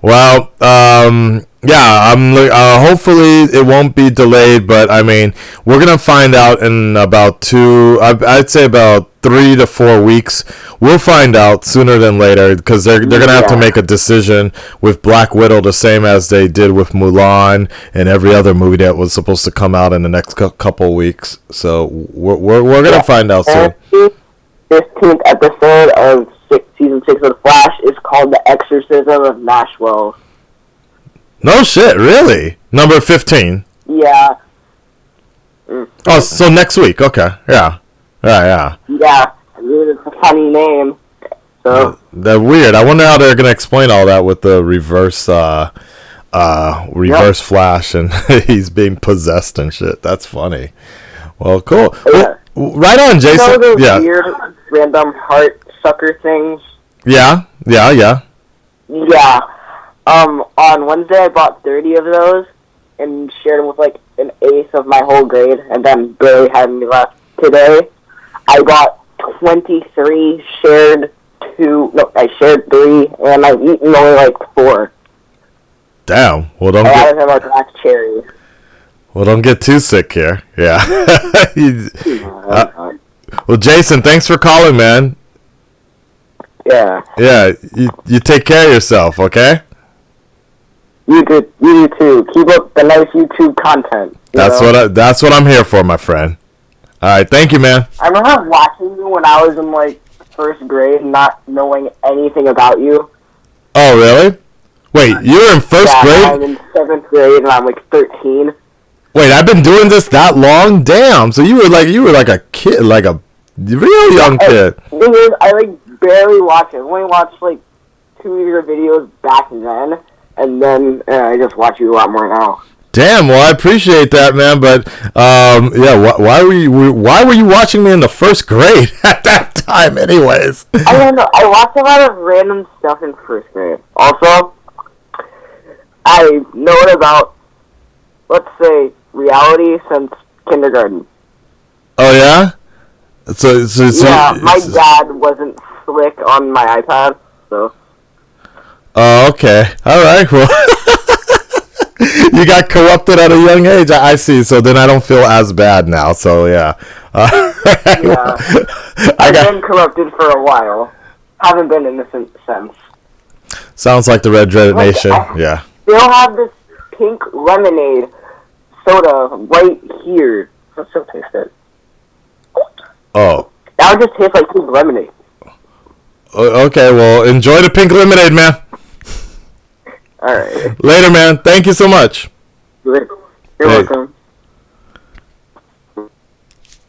Well, yeah, hopefully it won't be delayed, but I mean, we're going to find out in about I'd say about 3 to 4 weeks. We'll find out sooner than later, because they're going to have to make a decision with Black Widow, the same as they did with Mulan and every other movie that was supposed to come out in the next couple weeks. So we're going to find out soon. 15th episode of season 6 of The Flash is called The Exorcism of Nashwell. No shit, really? Number 15. Yeah. Oh, so next week. Okay. Yeah. Yeah. Yeah. I mean, it's a funny name. So. They're weird. I wonder how they're gonna explain all that with the reverse Flash, and he's being possessed and shit. That's funny. Well, cool. Yeah. Right on, Jason. You know those yeah. weird random heart sucker things? Yeah. Yeah. On Wednesday I bought 30 of those and shared them with like an eighth of my whole grade, and then barely had any left. Today I bought 23, shared 3, and I've eaten only like 4. Damn. Well, don't I get. had like black cherry. Well, don't get too sick here. Yeah. Well, Jason, thanks for calling, man. Yeah. Yeah. You take care of yourself, okay? You do too. Keep up the nice YouTube content. That's what I'm here for, my friend. All right, thank you, man. I remember watching you when I was in like first grade, not knowing anything about you. Oh, really? Wait, you were in first grade? I'm in 7th grade and I'm like 13. Wait, I've been doing this that long? Damn. So you were like a kid, like a real young kid. The thing is, I like barely watch it. I only watched like 2 of your videos back then, and then I just watch you a lot more now. Damn. Well, I appreciate that, man. But yeah, why were you watching me in the first grade at that time, anyways? I don't know. I watched a lot of random stuff in first grade. Also, I know it about, let's say, reality since kindergarten. Oh yeah. So yeah, my dad wasn't slick on my iPad, so. Oh, okay. All right. Well, you got corrupted at a young age. I see. So then I don't feel as bad now. So yeah. Yeah. I've been corrupted for a while. Haven't been innocent since. Sounds like the Red Dread Nation. Yeah. They'll have this pink lemonade soda right here. Let's still taste it. Oh. That would just taste like pink lemonade. Okay, well, enjoy the pink lemonade, man. Alright. Later, man. Thank you so much. You're welcome.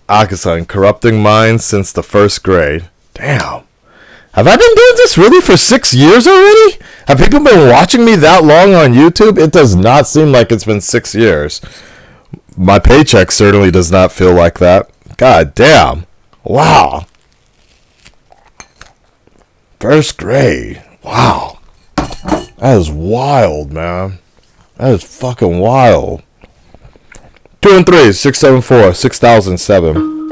Akasan, corrupting minds since the first grade. Damn. Have I been doing this really for 6 years already? Have people been watching me that long on YouTube? It does not seem like it's been 6 years. My paycheck certainly does not feel like that. God damn. Wow. First grade. Wow. That is wild, man. That is fucking wild. 2 and 3, 674, 6007.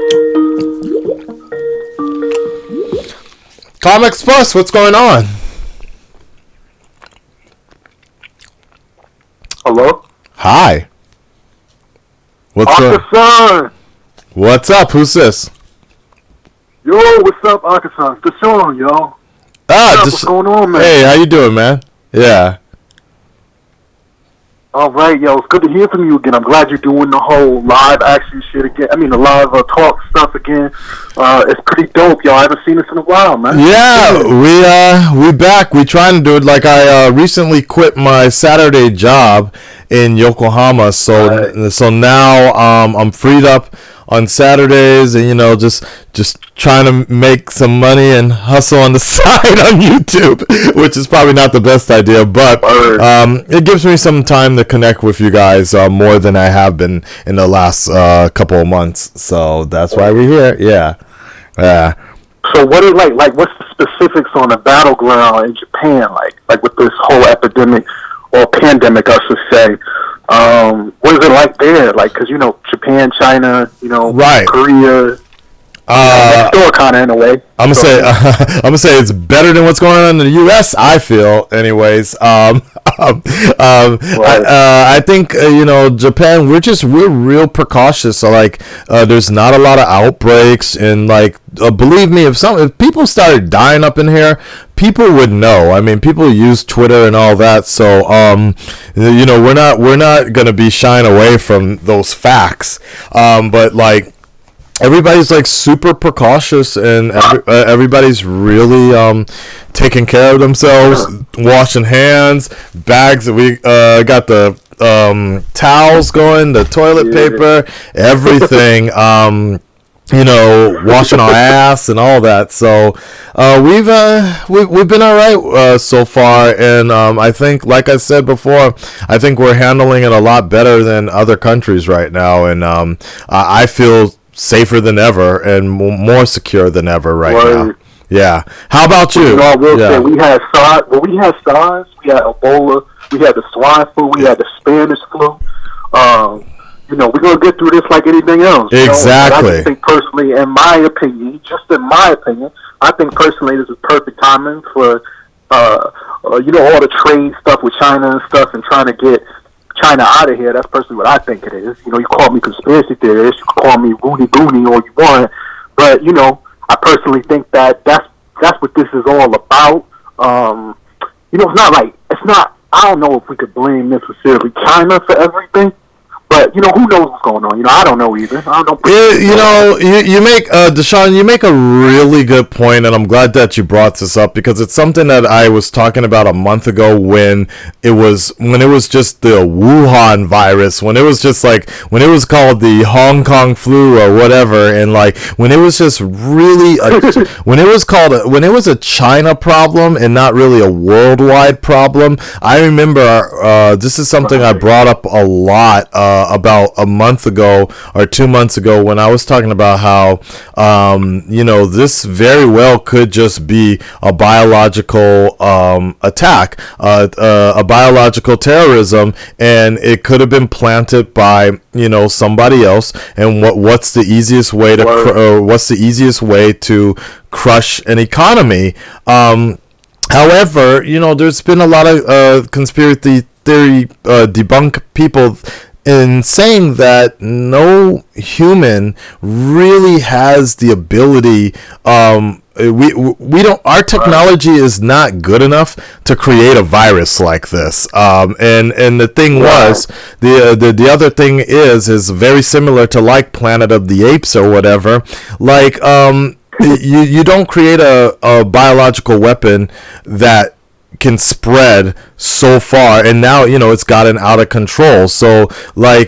Comics Plus, what's going on? Hello? Hi. Akasan! What's up? Who's this? Yo, what's up, Akasan? Deshaun, yo. What's going on, man? Hey, how you doing, man? Yeah. All right, yo, it's good to hear from you again. I'm glad you're doing the whole live action shit again. I mean, the live talk stuff again. It's pretty dope, yo. I haven't seen this in a while, man. Yeah, we back. We trying to do it. Like, I recently quit my Saturday job in Yokohama, so now I'm freed up on Saturdays, and just trying to make some money and hustle on the side on YouTube, which is probably not the best idea, but it gives me some time to connect with you guys more than I have been in the last couple of months. So that's why we're here. Yeah. So what is like what's the specifics on the battleground in Japan, like with this whole epidemic or pandemic, I should say? What is it like there? Like, because Japan, China, right. Korea, next door, kind of in a way. I'm gonna say it's better than what's going on in the U.S. I feel, anyways. Right. I think Japan. We're real precautious. So there's not a lot of outbreaks, and believe me, if people started dying up in here, people would know. I mean, people use Twitter and all that, so we're not gonna be shying away from those facts. But everybody's super precautious, and everybody's really taking care of themselves, washing hands, bags. We got the towels going, the toilet paper, everything. Washing our ass and all that. So we've been all right so far, and I think, like I said before, I think we're handling it a lot better than other countries right now, and I feel safer than ever and more secure than ever right now. Yeah. How about you? I will say we had SARS. Well, we had SARS. We had Ebola. We had the swine flu. We had the Spanish flu. We're gonna get through this like anything else. Exactly. I just think personally, in my opinion, I think personally this is perfect timing for all the trade stuff with China and stuff, and trying to get China out of here. That's personally what I think it is. You call me conspiracy theorist, you call me Rooney Gooney all you want, but I personally think that that's what this is all about. It's not. I don't know if we could blame necessarily China for everything, but who knows what's going on? I don't know either. I don't know. You make Deshaun, you make a really good point, and I'm glad that you brought this up, because it's something that I was talking about a month ago when it was just the Wuhan virus, when it was called the Hong Kong flu or whatever, and when it was just really when it was a China problem and not really a worldwide problem. I remember this is something I brought up a lot about a month ago or 2 months ago, when I was talking about how this very well could just be a biological attack, a biological terrorism, and it could have been planted by somebody else. And what's the easiest way to crush an economy? However, there's been a lot of conspiracy theory debunk people in saying that no human really has the ability. We don't. Our technology is not good enough to create a virus like this. And the thing was, the other thing is very similar to Planet of the Apes or whatever. You don't create a biological weapon that can spread so far, and now it's gotten out of control. So true.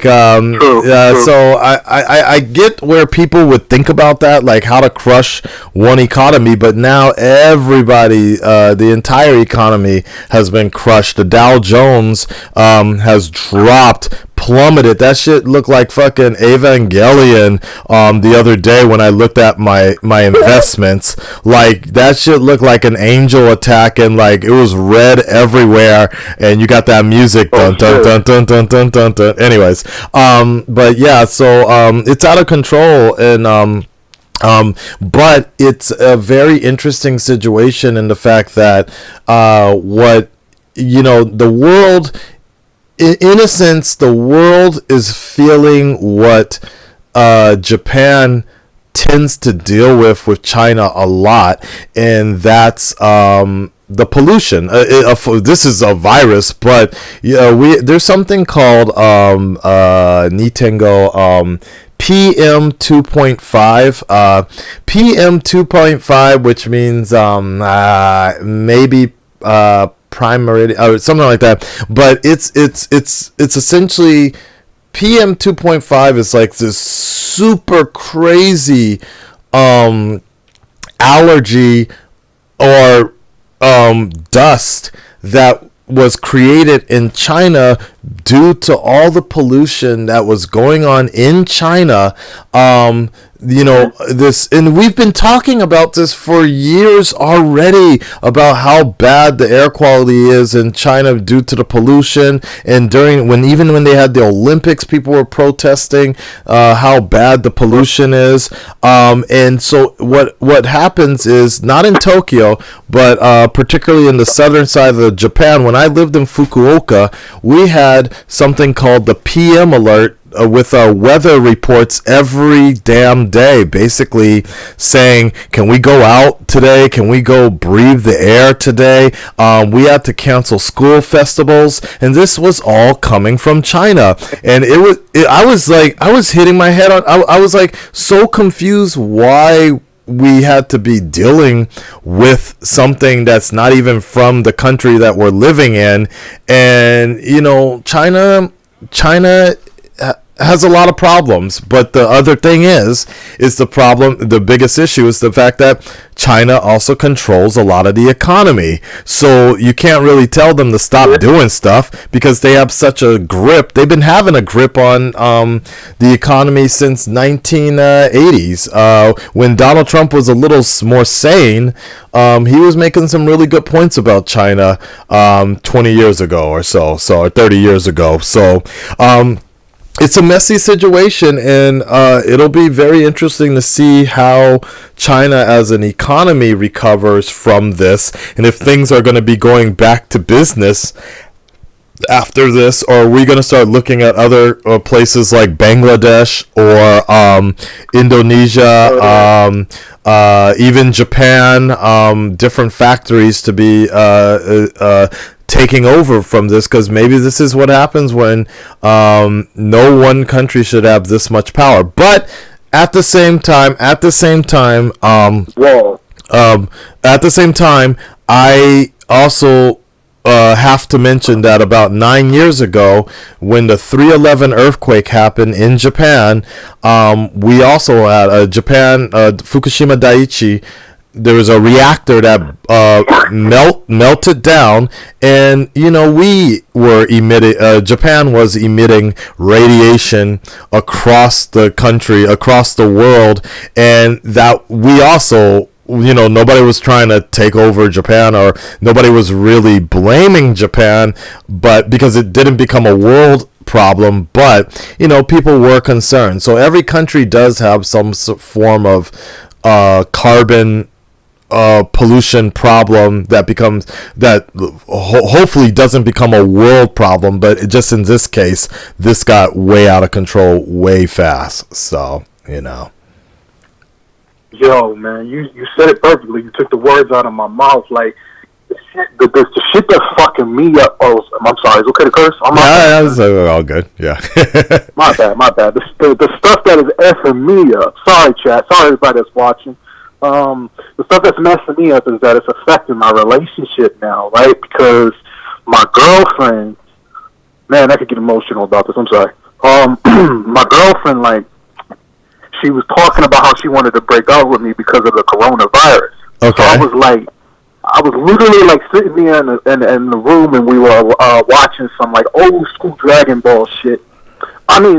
So I get where people would think about that, how to crush one economy, but now everybody, the entire economy has been crushed. The Dow Jones has dropped plummeted. That shit looked like fucking Evangelion the other day when I looked at my investments. Like, that shit looked like an angel attack, and like it was red everywhere, and you got that music dun dun dun dun dun dun dun dun. Anyways, but yeah, so it's out of control, and but it's a very interesting situation in the fact that the world, in a sense, the world is feeling what Japan tends to deal with China a lot, and that's the pollution. This is a virus, but there's something called Nitengo. PM 2.5, PM 2.5, which means maybe prime meridian or something like that. But it's essentially PM 2.5 is like this super crazy allergy or dust that was created in China due to all the pollution that was going on in China. This, and we've been talking about this for years already, about how bad the air quality is in China due to the pollution. And even when they had the Olympics, people were protesting how bad the pollution is. And so what happens is, not in Tokyo, but particularly in the southern side of Japan, when I lived in Fukuoka, we had something called the PM alert, with weather reports every damn day, basically saying, can we go out today? Can we go breathe the air today? We had to cancel school festivals, and this was all coming from China. And I was hitting my head on, I was like so confused why we had to be dealing with something that's not even from the country that we're living in. And China has a lot of problems, but the other thing is the biggest issue is the fact that China also controls a lot of the economy. So you can't really tell them to stop doing stuff because they have such a grip. They've been having a grip on the economy since 1980s. When Donald Trump was a little more sane, he was making some really good points about China 20 years ago or so, or 30 years ago. So it's a messy situation, and it'll be very interesting to see how China as an economy recovers from this, and if things are going to be going back to business after this, or are we going to start looking at other places like Bangladesh or Indonesia, even Japan, different factories to be taking over from this, because maybe this is what happens when no one country should have this much power. But at the same time, I also have to mention that about 9 years ago, when the 3/11 earthquake happened in Japan, we also had Fukushima Daiichi. There was a reactor that melted down, and we were Japan was emitting radiation across the country, across the world, and that we also, nobody was trying to take over Japan, or nobody was really blaming Japan, but because it didn't become a world problem, but people were concerned. So every country does have some form of carbon pollution problem that hopefully doesn't become a world problem, but just in this case, this got way out of control way fast. So Yo, man, you said it perfectly. You took the words out of my mouth. Like, the shit that's fucking me up. Oh, I'm sorry. Is it okay to curse? Yeah, it's all good. Yeah. My bad. The stuff that is effing me up. Sorry, chat. Sorry, everybody that's watching. The stuff that's messing me up is that it's affecting my relationship now, right? Because my girlfriend, man, I could get emotional about this. I'm sorry. My girlfriend, like, she was talking about how she wanted to break up with me because of the coronavirus. Okay. So I was literally like sitting there in the room, and we were watching some like old school Dragon Ball shit.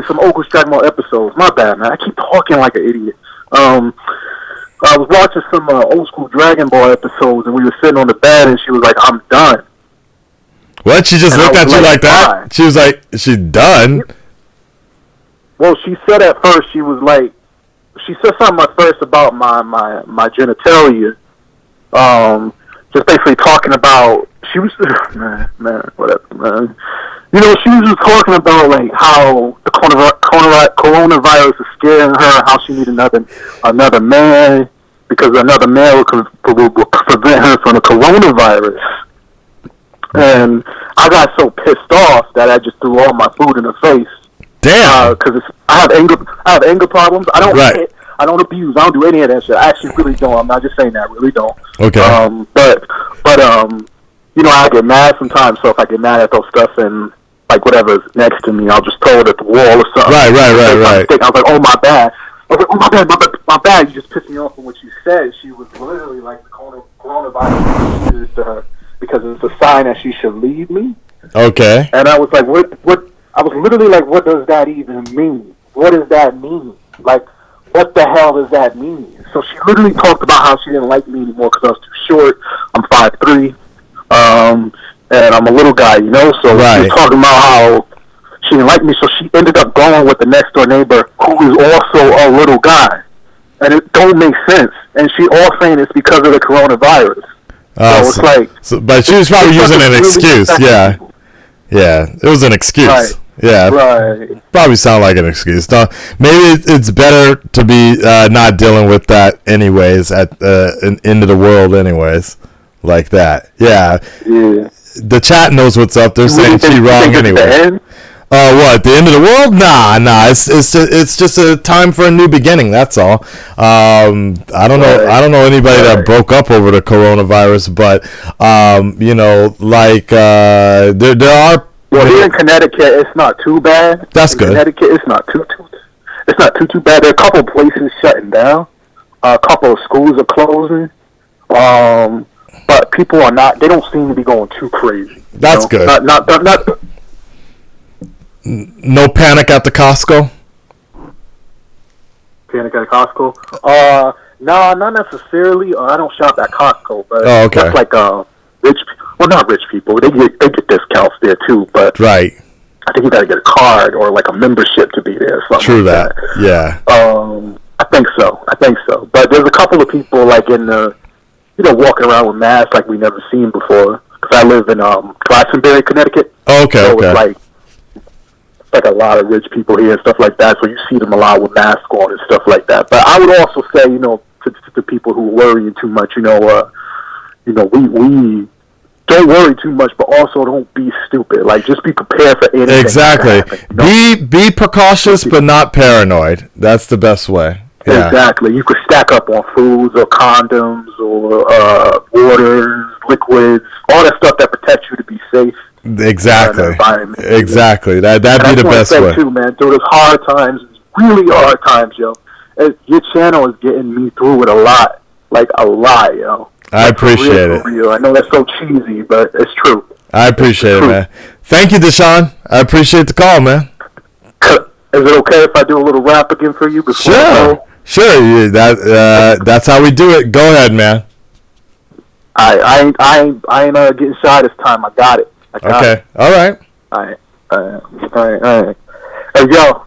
some Oakland Dragon Ball episodes. My bad, man. I keep talking like an idiot. I was watching some old school Dragon Ball episodes, and we were sitting on the bed, and she was like, "I'm done." What? She just looked at you like that? Why? She was like, "She's done." Well, she said at first she said something at first about my genitalia. Just basically talking about she was whatever, man. You know, she was just talking about like how the coronavirus is scaring her, how she needs another man because another man will prevent her from the coronavirus. And I got so pissed off that I just threw all my food in her face. Damn. Because I have anger problems. I don't hit. I don't abuse. I don't do any of that shit. I actually really don't. I'm not just saying that. I really don't. Okay. But you know, I get mad sometimes. So if I get mad at those stuff and like whatever's next to me, I'll just throw it at the wall or something. Right. I was like, oh my bad. I was like, oh my bad. You just pissed me off from what you said. She was literally like the coronavirus used to her because it's a sign that she should leave me. Okay. And I was like, what? I was literally like, what does that even mean? What does that mean? Like, what the hell does that mean? So she literally talked about how she didn't like me anymore because I was too short. I'm 5'3", and I'm a little guy, you know. So she was talking about how she didn't like me. So she ended up going with the next door neighbor who is also a little guy, and it don't make sense. And she all saying it's because of the coronavirus. So it's like, but she was probably using an excuse. Yeah, it was an excuse. Right. Yeah, probably sound like an excuse. No, maybe it's better to be not dealing with that anyways at into the world anyways like that. Yeah. The chat knows what's up. They're saying she wrong anyway. What, the end of the world? Nah. It's just a time for a new beginning. That's all. I don't know. I don't know anybody that broke up over the coronavirus, but you know, like there are. Well, here in Connecticut, it's not too bad. That's good. Connecticut, it's not too bad. There are a couple of places shutting down. A couple of schools are closing. But people are not. They don't seem to be going too crazy. That's good. Not. No panic at the Costco. Panic at Costco? No, not necessarily. I don't shop at Costco, but that's like rich. Well, not rich people. They get discounts there too, but I think you got to get a card or like a membership to be there. True that. Yeah. I think so. But there's a couple of people like in the, you know, walking around with masks like we never seen before. Because I live in Glastonbury, Connecticut. Okay. It's like a lot of rich people here and stuff like that. So you see them a lot with masks on and stuff like that. But I would also say, you know, to people who are worrying too much, we don't worry too much, but also don't be stupid. Like, just be prepared for anything. Exactly. Be precautious, but not paranoid. That's the best way. Yeah. Exactly. You could stack up on foods or condoms or waters, liquids, all that stuff that protects you to be safe. Exactly. Exactly. That'd be the best way. Too, man. Through those hard times, really hard times, yo. Your channel is getting me through it a lot, yo. I appreciate it. I know that's so cheesy, but it's true. I appreciate it, man. Thank you, Deshaun. I appreciate the call, man. Is it okay if I do a little rap again for you before I go? Sure. That's how we do it. Go ahead, man. I ain't getting shy this time. I got it. Okay. All right. Hey, yo,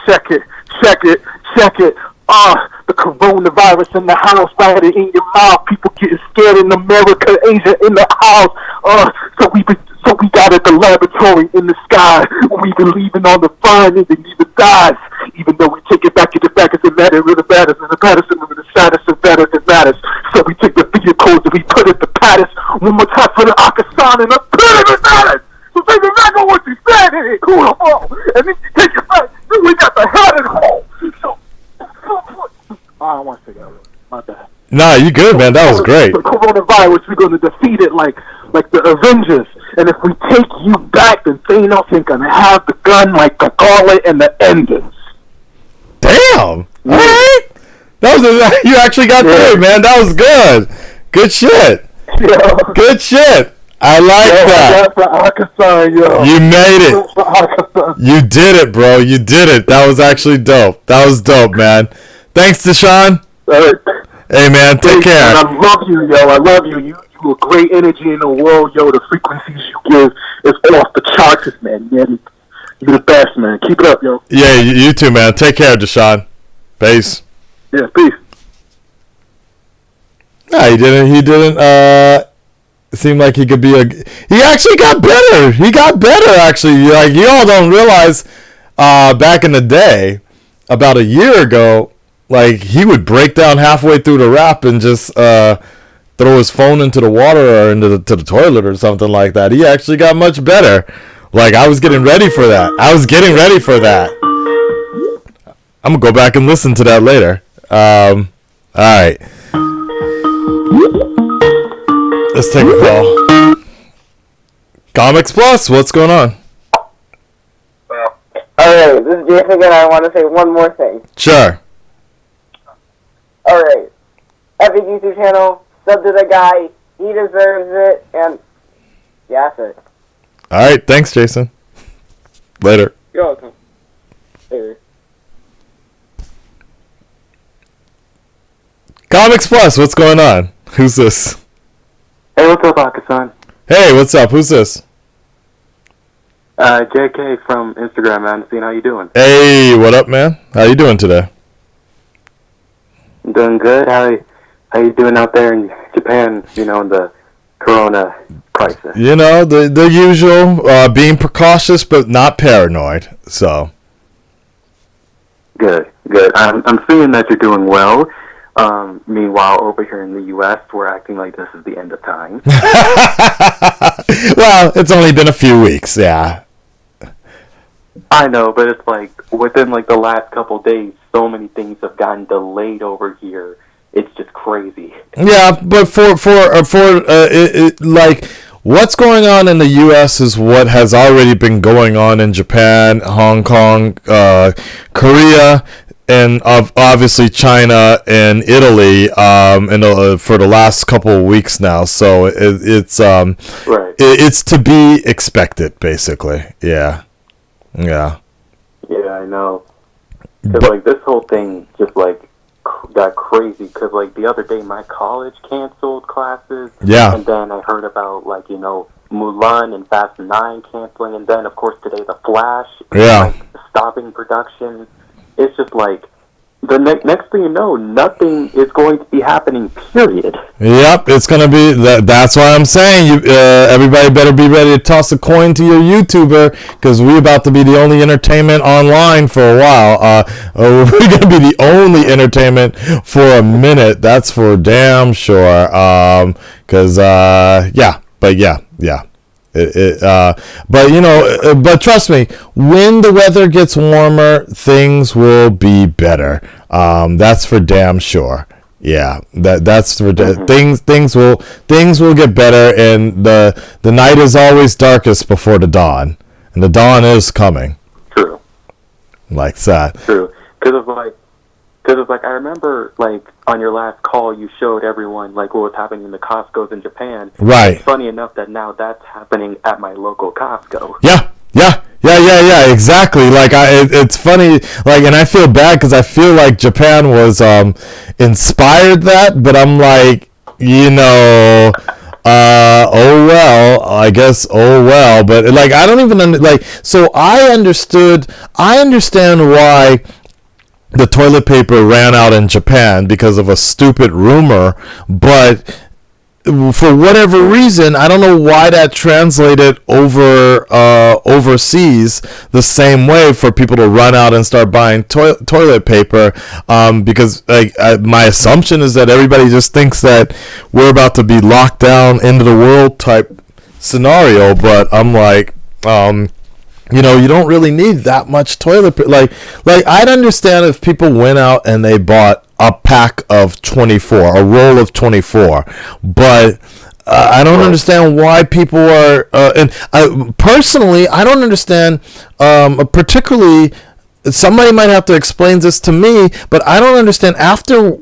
check it. The coronavirus in the house, right in your mouth. People getting scared in America, Asia in the house. So we got at the laboratory in the sky. We believing on the fun and it neither dies. Even though we take it back, it's a matter of the batters and the batters and the status is better than matters. So we take the vehicles and we put it to Paris. One more time for the Akasan and the put it in Paris. So take it back on what you said and cool them all. And then you take it back. Then we got the head at home. So I don't want to say that. My bad. Nah, you good, man. That was great. The coronavirus, we're going to defeat it like the Avengers. And if we take you back, then Thanos ain't going to have the gun like the Gauntlet and the Enders. Damn. All right. You actually got through, man. That was good. Good shit. Yeah. Good shit. I like that. For Akasan, yo. You made it. For Akasan. You did it, bro. You did it. That was actually dope. That was dope, man. Thanks, Deshaun. Hey, man. Take care. Man, I love you, yo. I love you. You a great energy in the world, yo. The frequencies you give is off the charts, man. You're the best, man. Keep it up, yo. Yeah, you too, man. Take care, Deshaun. Peace. Yeah, peace. Yeah, he didn't seem like he could be he actually got better. He got better, actually. Like, you all don't realize, back in the day, about a year ago, like, he would break down halfway through the rap and just throw his phone into the water or into the toilet or something like that. He actually got much better. Like, I was getting ready for that. I'm gonna go back and listen to that later. All right. Let's take a call. Comics Plus, what's going on? Alright, this is Jason again. I want to say one more thing. Sure. Alright. Epic YouTube channel, sub to the guy. He deserves it, and yeah, that's it. Alright, thanks, Jason. Later. You're welcome. Later. Comics Plus, what's going on? Who's this? Hey, what's up, Akasan? Hey, what's up? Who's this? JK from Instagram, man. Seeing how you doing? Hey, what up, man? How you doing today? I'm doing good. How you doing out there in Japan, in the corona crisis? The usual, being precautious but not paranoid, so. Good. I'm seeing that you're doing well. Meanwhile, over here in the U.S., we're acting like this is the end of time. Well, it's only been a few weeks, yeah. I know, but it's like within the last couple days, so many things have gotten delayed over here. It's just crazy. Yeah, but what's going on in the U.S. is what has already been going on in Japan, Hong Kong, Korea, and obviously China and Italy, for the last couple of weeks now. So it's right. It's to be expected, basically. Yeah. Yeah, I know. Because this whole thing just got crazy. Because the other day, my college canceled classes. Yeah. And then I heard about Mulan and Fast 9 canceling, and then of course today The Flash. Yeah. Stopping production. It's just the next thing you know, nothing is going to be happening, period. Yep, it's going to be, that's why I'm saying, everybody better be ready to toss a coin to your YouTuber, because we're about to be the only entertainment online for a while. We're going to be the only entertainment for a minute, that's for damn sure. But trust me, when the weather gets warmer, things will be better. That's for damn sure. Yeah, that's for things will get better, and the night is always darkest before the dawn, and the dawn is coming. True. Like that. True, because I remember on your last call you showed everyone what was happening in the Costco's in Japan. Right. It's funny enough that now that's happening at my local Costco. Yeah, exactly. It's funny, and I feel bad because I feel like Japan was inspired that, but I'm oh well, I guess, oh well, but I don't even so I understand why the toilet paper ran out in Japan because of a stupid rumor, but for whatever reason, I don't know why that translated overseas the same way for people to run out and start buying toilet paper, because my assumption is that everybody just thinks that we're about to be locked down into the world type scenario, but I'm you don't really need that much toilet paper. I'd understand if people went out and they bought a pack of 24, a roll of 24, but I don't understand why people are, personally, I don't understand, particularly, somebody might have to explain this to me, but I don't understand after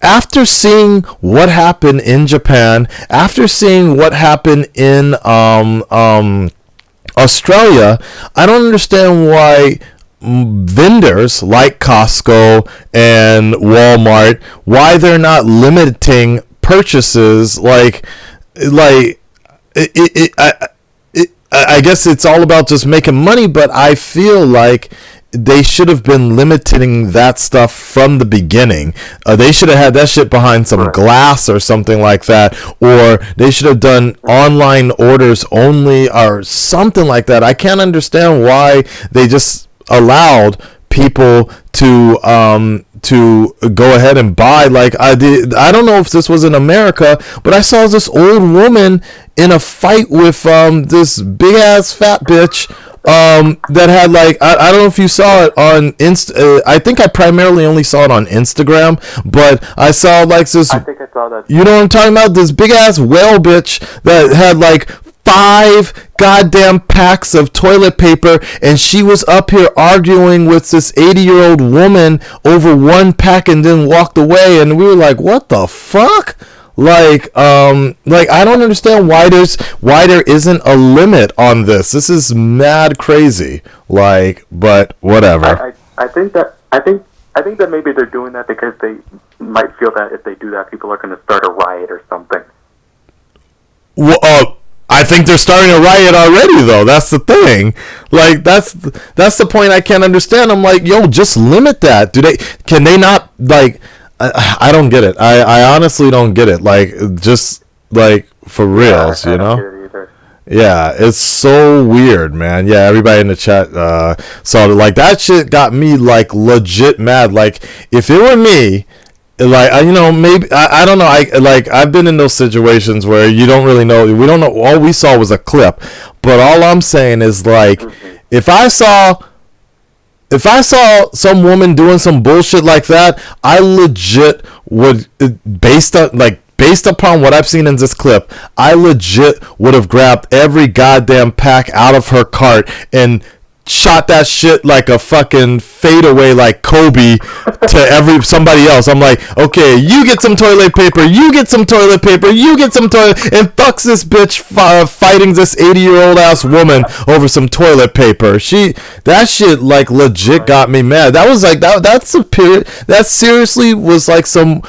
after seeing what happened in Japan, after seeing what happened in Australia, I don't understand why vendors like Costco and Walmart, why they're not limiting purchases. I guess it's all about just making money, but I feel like they should have been limiting that stuff from the beginning. They should have had that shit behind some glass or something like that, or they should have done online orders only or something like that. I can't understand why they just allowed people to go ahead and buy. Like I did. I don't know if this was in America, but I saw this old woman in a fight with this big ass fat bitch that had like I don't know if you saw it on I think I primarily only saw it on Instagram, but I saw like this. I think I saw that. You know what I'm talking about? This big ass whale bitch that had like 5 goddamn packs of toilet paper, and she was up here arguing with this 80-year-old woman over 1 pack and then walked away, and we were like, what the fuck? Like I don't understand why there isn't a limit on this. This is mad crazy. Like, but whatever. I think that maybe they're doing that because they might feel that if they do that, people are going to start a riot or something. Well, I think they're starting a riot already, though. That's the thing. Like, that's the point I can't understand. I'm like, yo, just limit that. Can they not, like, I don't get it. I honestly don't get it. Like, just, like, for reals, you know? Yeah, it's so weird, man. Yeah, everybody in the chat saw it. Like, that shit got me, like, legit mad. Like, if it were me, like, you know, maybe I don't know. I've been in those situations where you don't really know. We don't know. All we saw was a clip. But all I'm saying is, like, if I saw some woman doing some bullshit like that, I legit would, based upon what I've seen in this clip, I legit would have grabbed every goddamn pack out of her cart and shot that shit like a fucking fadeaway, like Kobe, to somebody else. I'm like, okay, you get some toilet paper, you get some toilet paper, you get some toilet, and fucks this bitch fighting this 80-year-old ass woman over some toilet paper. That shit like legit got me mad. That was like that seriously was like some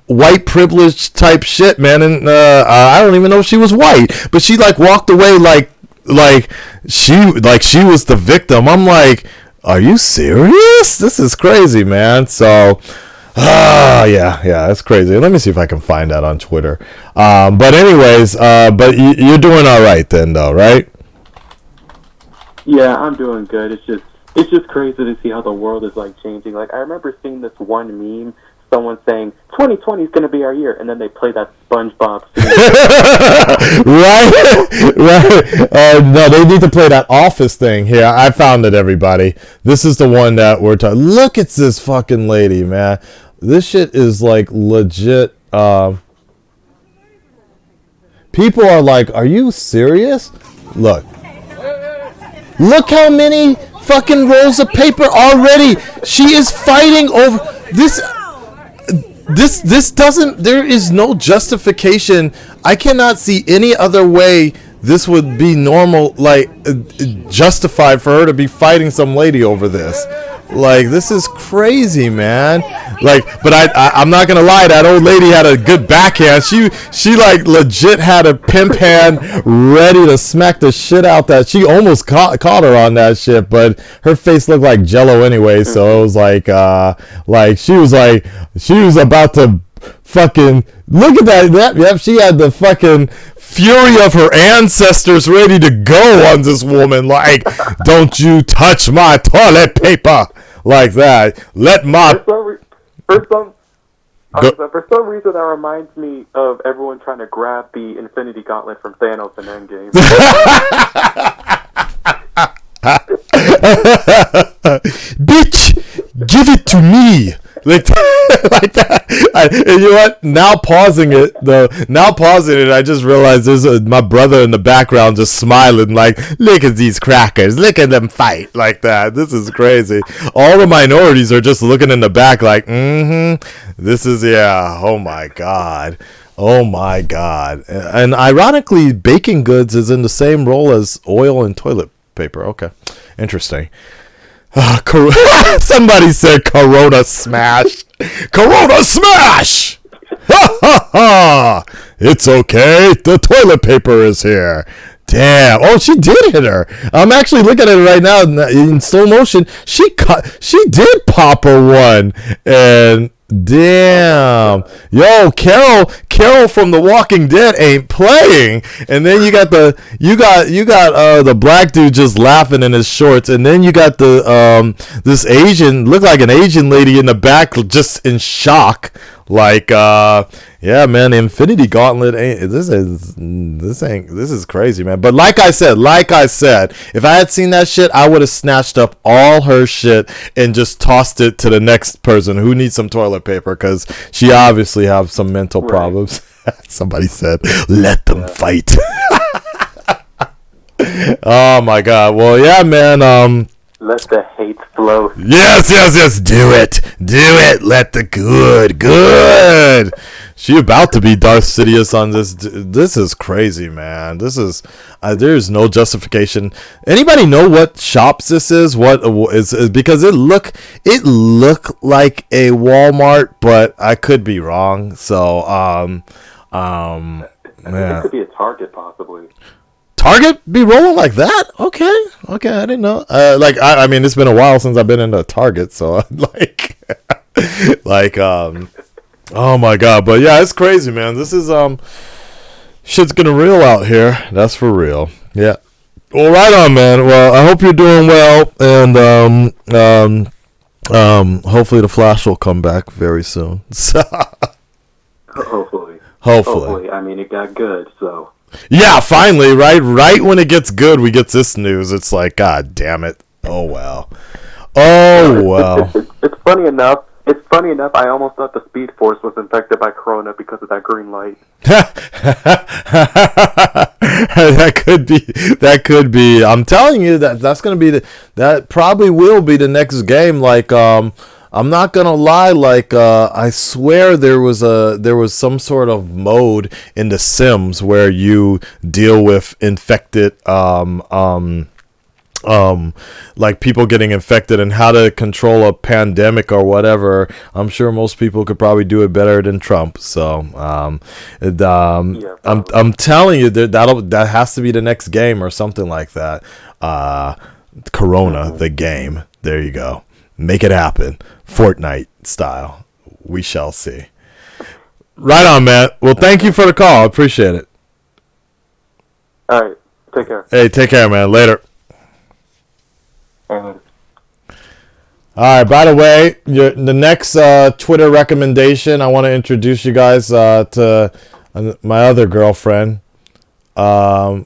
white privilege type shit, man. And I don't even know if she was white, but she like walked away like she was the victim. I'm like, are you serious? This is crazy, man. So yeah, it's crazy. Let me see if I can find that on Twitter. But anyways, but you're doing all right then, though, right? Yeah, I'm doing good. It's just crazy to see how the world is like changing. Like, I remember seeing this one meme, someone saying 2020 is going to be our year, and then they play that SpongeBob scene. right. No, they need to play that Office thing. Here, I found it, everybody. This is the one that we're talking. Look at this fucking lady, man. This shit is like legit. People are like, are you serious? Look how many fucking rolls of paper already. She is fighting over this. This doesn't, there is no justification. I cannot see any other way this would be normal, like, justified for her to be fighting some lady over this. Like, this is crazy, man. Like, but I'm not gonna lie, that old lady had a good backhand. She like legit had a pimp hand ready to smack the shit out that. She almost caught her on that shit, but her face looked like Jello anyway. So it was like she was about to fucking look at that. Yep, she had the fucking fury of her ancestors ready to go on this woman. Like, don't you touch my toilet paper like that. Let my for some reason that reminds me of everyone trying to grab the Infinity Gauntlet from Thanos in Endgame. Bitch, give it to me. like that. And you know what? Now pausing it, I just realized there's my brother in the background just smiling like, look at these crackers, look at them fight like that. This is crazy. All the minorities are just looking in the back like, this is, yeah, oh my God. Oh my God. And ironically, baking goods is in the same role as oil and toilet paper. Okay. Interesting. Somebody said Corona smash. Corona smash! Ha ha ha! It's okay. The toilet paper is here. Damn. Oh, she did hit her. I'm actually looking at it right now in slow motion. She did pop her one. And damn. Yo, Carol from The Walking Dead ain't playing. And then you got the black dude just laughing in his shorts, and then you got the this Asian, look like an Asian lady in the back just in shock. Like yeah, man, Infinity Gauntlet this is crazy, man. But like I said, if I had seen that shit, I would have snatched up all her shit and just tossed it to the next person who needs some toilet paper, because she obviously have some mental problems. Somebody said, let them fight. Oh my God. Well, yeah, man. Let the hate flow. Yes. Do it. Let the good. She about to be Darth Sidious on this. This is crazy, man. This is there's no justification. Anybody know what shops this is? What is because it look like a Walmart, but I could be wrong. So I think it could be a Target possibly. Target be rolling like that? Okay, I didn't know. I mean, it's been a while since I've been in a Target, so oh my God. But yeah, it's crazy, man. This is shit's gonna real out here. That's for real. Yeah. Well, right on, man. Well, I hope you're doing well, and hopefully the Flash will come back very soon. Hopefully. I mean, it got good, so. Yeah, finally, right when it gets good, we get this news. It's like, God damn it. Oh well. It's funny enough. I almost thought the Speed Force was infected by Corona because of that green light. That could be. I'm telling you that's gonna be that probably will be the next game. Like I'm not gonna lie, like I swear there was some sort of mode in The Sims where you deal with infected like people getting infected and how to control a pandemic or whatever. I'm sure most people could probably do it better than Trump. So I'm telling you that has to be the next game or something like that. Corona, the game. There you go. Make it happen. Fortnite style. We shall see. Right on, Matt. Well, thank you for the call. I appreciate it. All right. Take care. Hey, take care, man. Later. All right. By the way, the next Twitter recommendation, I want to introduce you guys to my other girlfriend. Look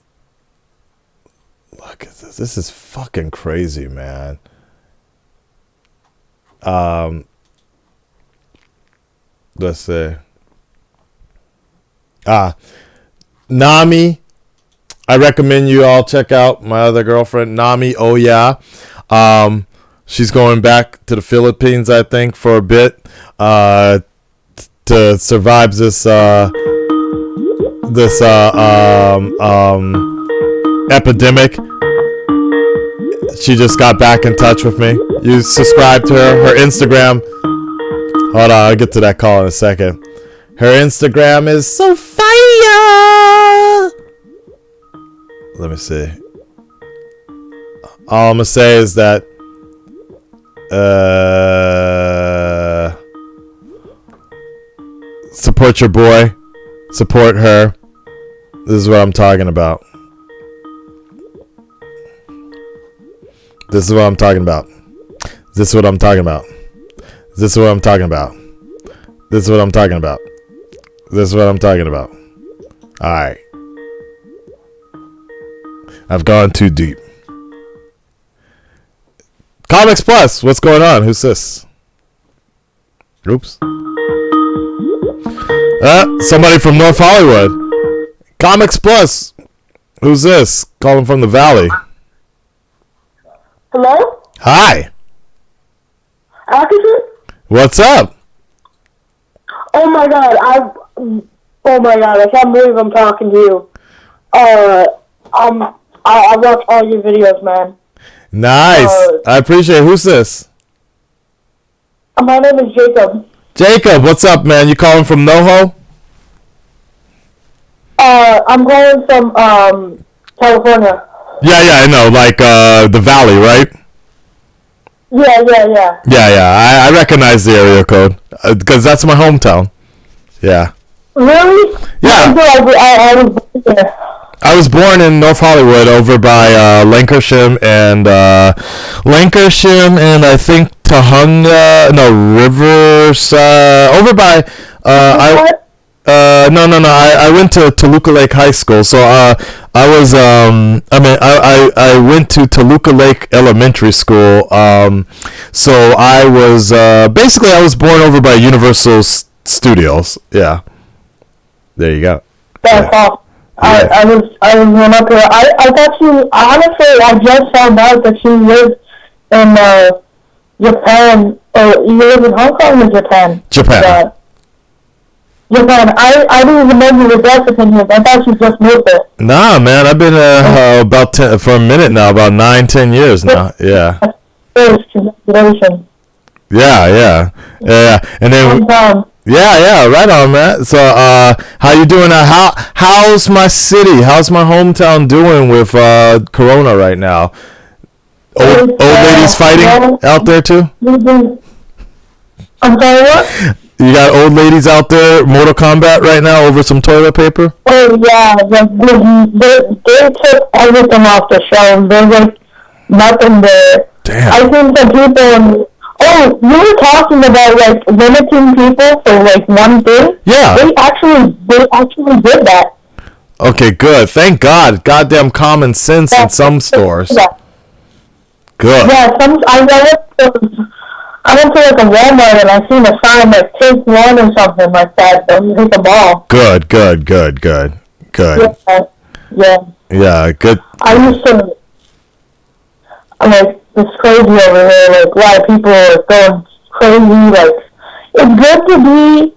at this. This is fucking crazy, man. Let's see. Nami. I recommend you all check out my other girlfriend, Nami. Oh yeah. She's going back to the Philippines, I think, for a bit, to survive this epidemic. She just got back in touch with me. You subscribe to her Instagram. Hold on, I'll get to that call in a second. Her Instagram is so fire. Let me see. All I'm gonna say is that support your boy, support her. This is what I'm talking about. This is what I'm talking about. This is what I'm talking about. This is what I'm talking about. This is what I'm talking about. This is what I'm talking about. Alright. I've gone too deep. Comics Plus, what's going on? Who's this? Oops. Somebody from North Hollywood. Comics Plus. Who's this? Calling from the Valley. Hello? Hi. Akasan? What's up? Oh my god, I can't believe I'm talking to you. I watch all your videos, man. Nice. I appreciate it. Who's this? My name is Jacob. Jacob, what's up, man? You calling from NoHo? I'm calling from, California. Yeah, I know. Like, the Valley, right? Yeah. Yeah. I recognize the area code. Because that's my hometown. Yeah. Really? Yeah. I was born there. I was born in North Hollywood over by Lancashire and I think Tahunga, Riverside, over by I went to Toluca Lake High School, so I went to Toluca Lake Elementary School, so I was basically I was born over by Universal Studios. Yeah, there you go. That's awesome. Yeah. I was going up here. I thought you, honestly, I just found out that you lived in Japan, or you live in Hong Kong or Japan? Japan. Japan. I didn't even know you were Mexican here. I thought you just moved there. Nah, man, I've been for a minute now, about 9-10 years now. Yeah. Congratulations. Yeah. And then. Yeah, right on, man. So, how you doing? How's my city? How's my hometown doing with Corona right now? Old ladies fighting out there too? I'm sorry, what? You got old ladies out there, Mortal Kombat right now over some toilet paper? Oh yeah, they took everything off the shelves. There's like nothing there. Damn. I think some people. Oh, you were talking about like limiting people for like one thing. Yeah. They actually did that. Okay, good. Thank God. Goddamn common sense in some stores. Yeah. Good. Yeah, I went to like a Walmart and I seen a sign like take one or something like that. Don't take them all. Good. Yeah, good. I used to like. It's crazy over here. Like, a lot of people are going crazy. Like, it's good to be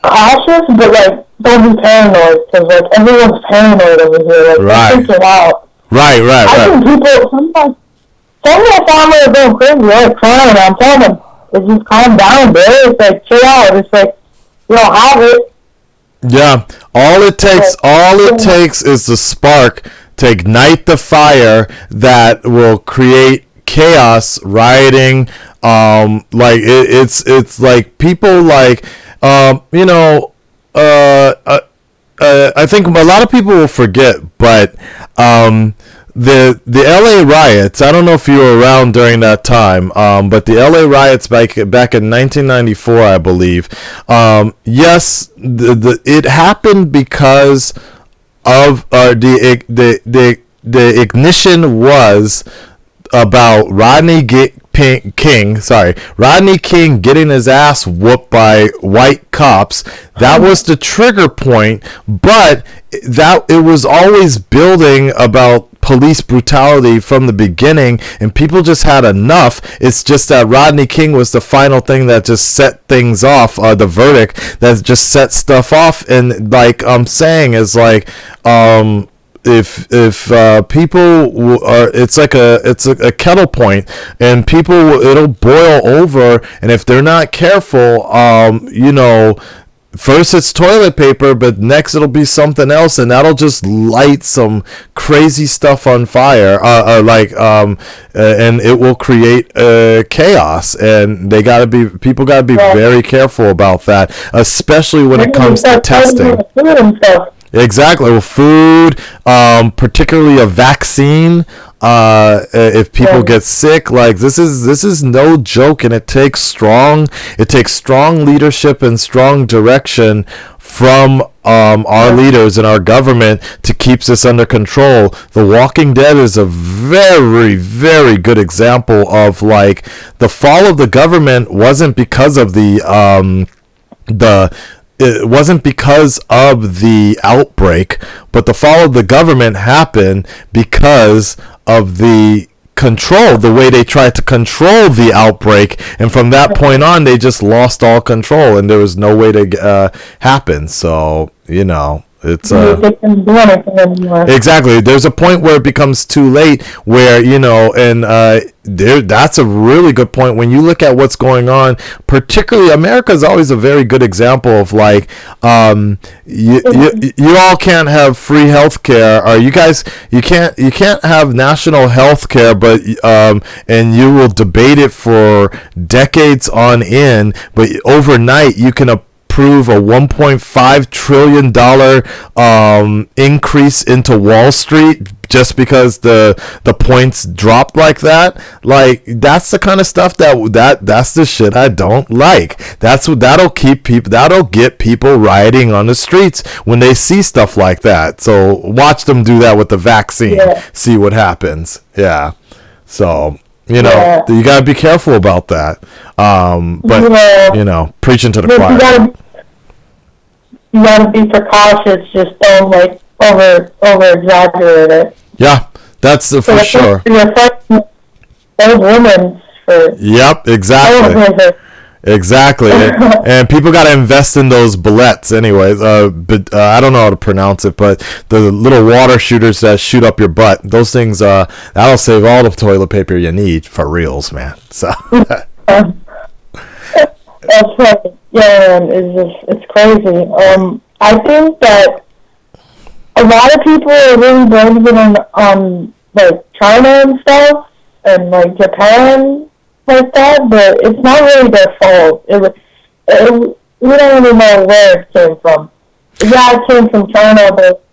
cautious, but, like, don't be paranoid. Because, like, everyone's paranoid over here. Like, right. They freak it out. Right. I think people, sometimes, some of my family are going crazy. They're crying. I'm telling them, just calm down, bro. It's like, chill out. It's like, you don't have it. Yeah. All it takes is the spark to ignite the fire that will create chaos, rioting. It's like people like I think a lot of people will forget, but the LA riots, I don't know if you were around during that time, but the LA riots back in 1994, I believe. Yes, it happened because of the ignition was about Rodney King getting his ass whooped by white cops. That was the trigger point, but it was always building about police brutality from the beginning, and people just had enough. It's just that Rodney King was the final thing that just set things off, the verdict that just set stuff off. And like I'm saying is like if people are, it's a kettle point, and people, it'll boil over, and if they're not careful, first it's toilet paper, but next it'll be something else, and that'll just light some crazy stuff on fire, and it will create chaos. And people gotta be very careful about that, especially when it comes to testing. Exactly. Well, food, particularly a vaccine. If people get sick, like this is no joke, and it takes strong leadership and strong direction from our leaders and our government to keep this under control. The Walking Dead is a very, very good example of like the fall of the government wasn't because of it wasn't because of the outbreak, but the fall of the government happened because of the way they tried to control the outbreak, and from that point on they just lost all control and there was no way to happen. So it's exactly, there's a point where it becomes too late, where that's a really good point. When you look at what's going on, particularly America is always a very good example of like you all can't have free health care, or you can't have national health care, but and you will debate it for decades on end, but overnight you can approve a $1.5 trillion increase into Wall Street just because the points dropped like that. Like, that's the kind of stuff that's the shit I don't like. That'll get people rioting on the streets when they see stuff like that. So watch them do that with the vaccine. Yeah. See what happens. Yeah. So you gotta be careful about that. But preaching to the choir. You gotta be precautious. Just don't like over exaggerate it. Yeah, that's for sure. Those women. Yep, exactly. Exactly. And people got to invest in those bullets anyways. But I don't know how to pronounce it, but the little water shooters that shoot up your butt, those things, that'll save all the toilet paper you need, for reals, man. So that's right. Yeah, it's crazy. I think that a lot of people are really blaming it on like China and stuff, and like Japan, like that, but it's not really their fault. We don't really know where it came from. Yeah, it came from China, but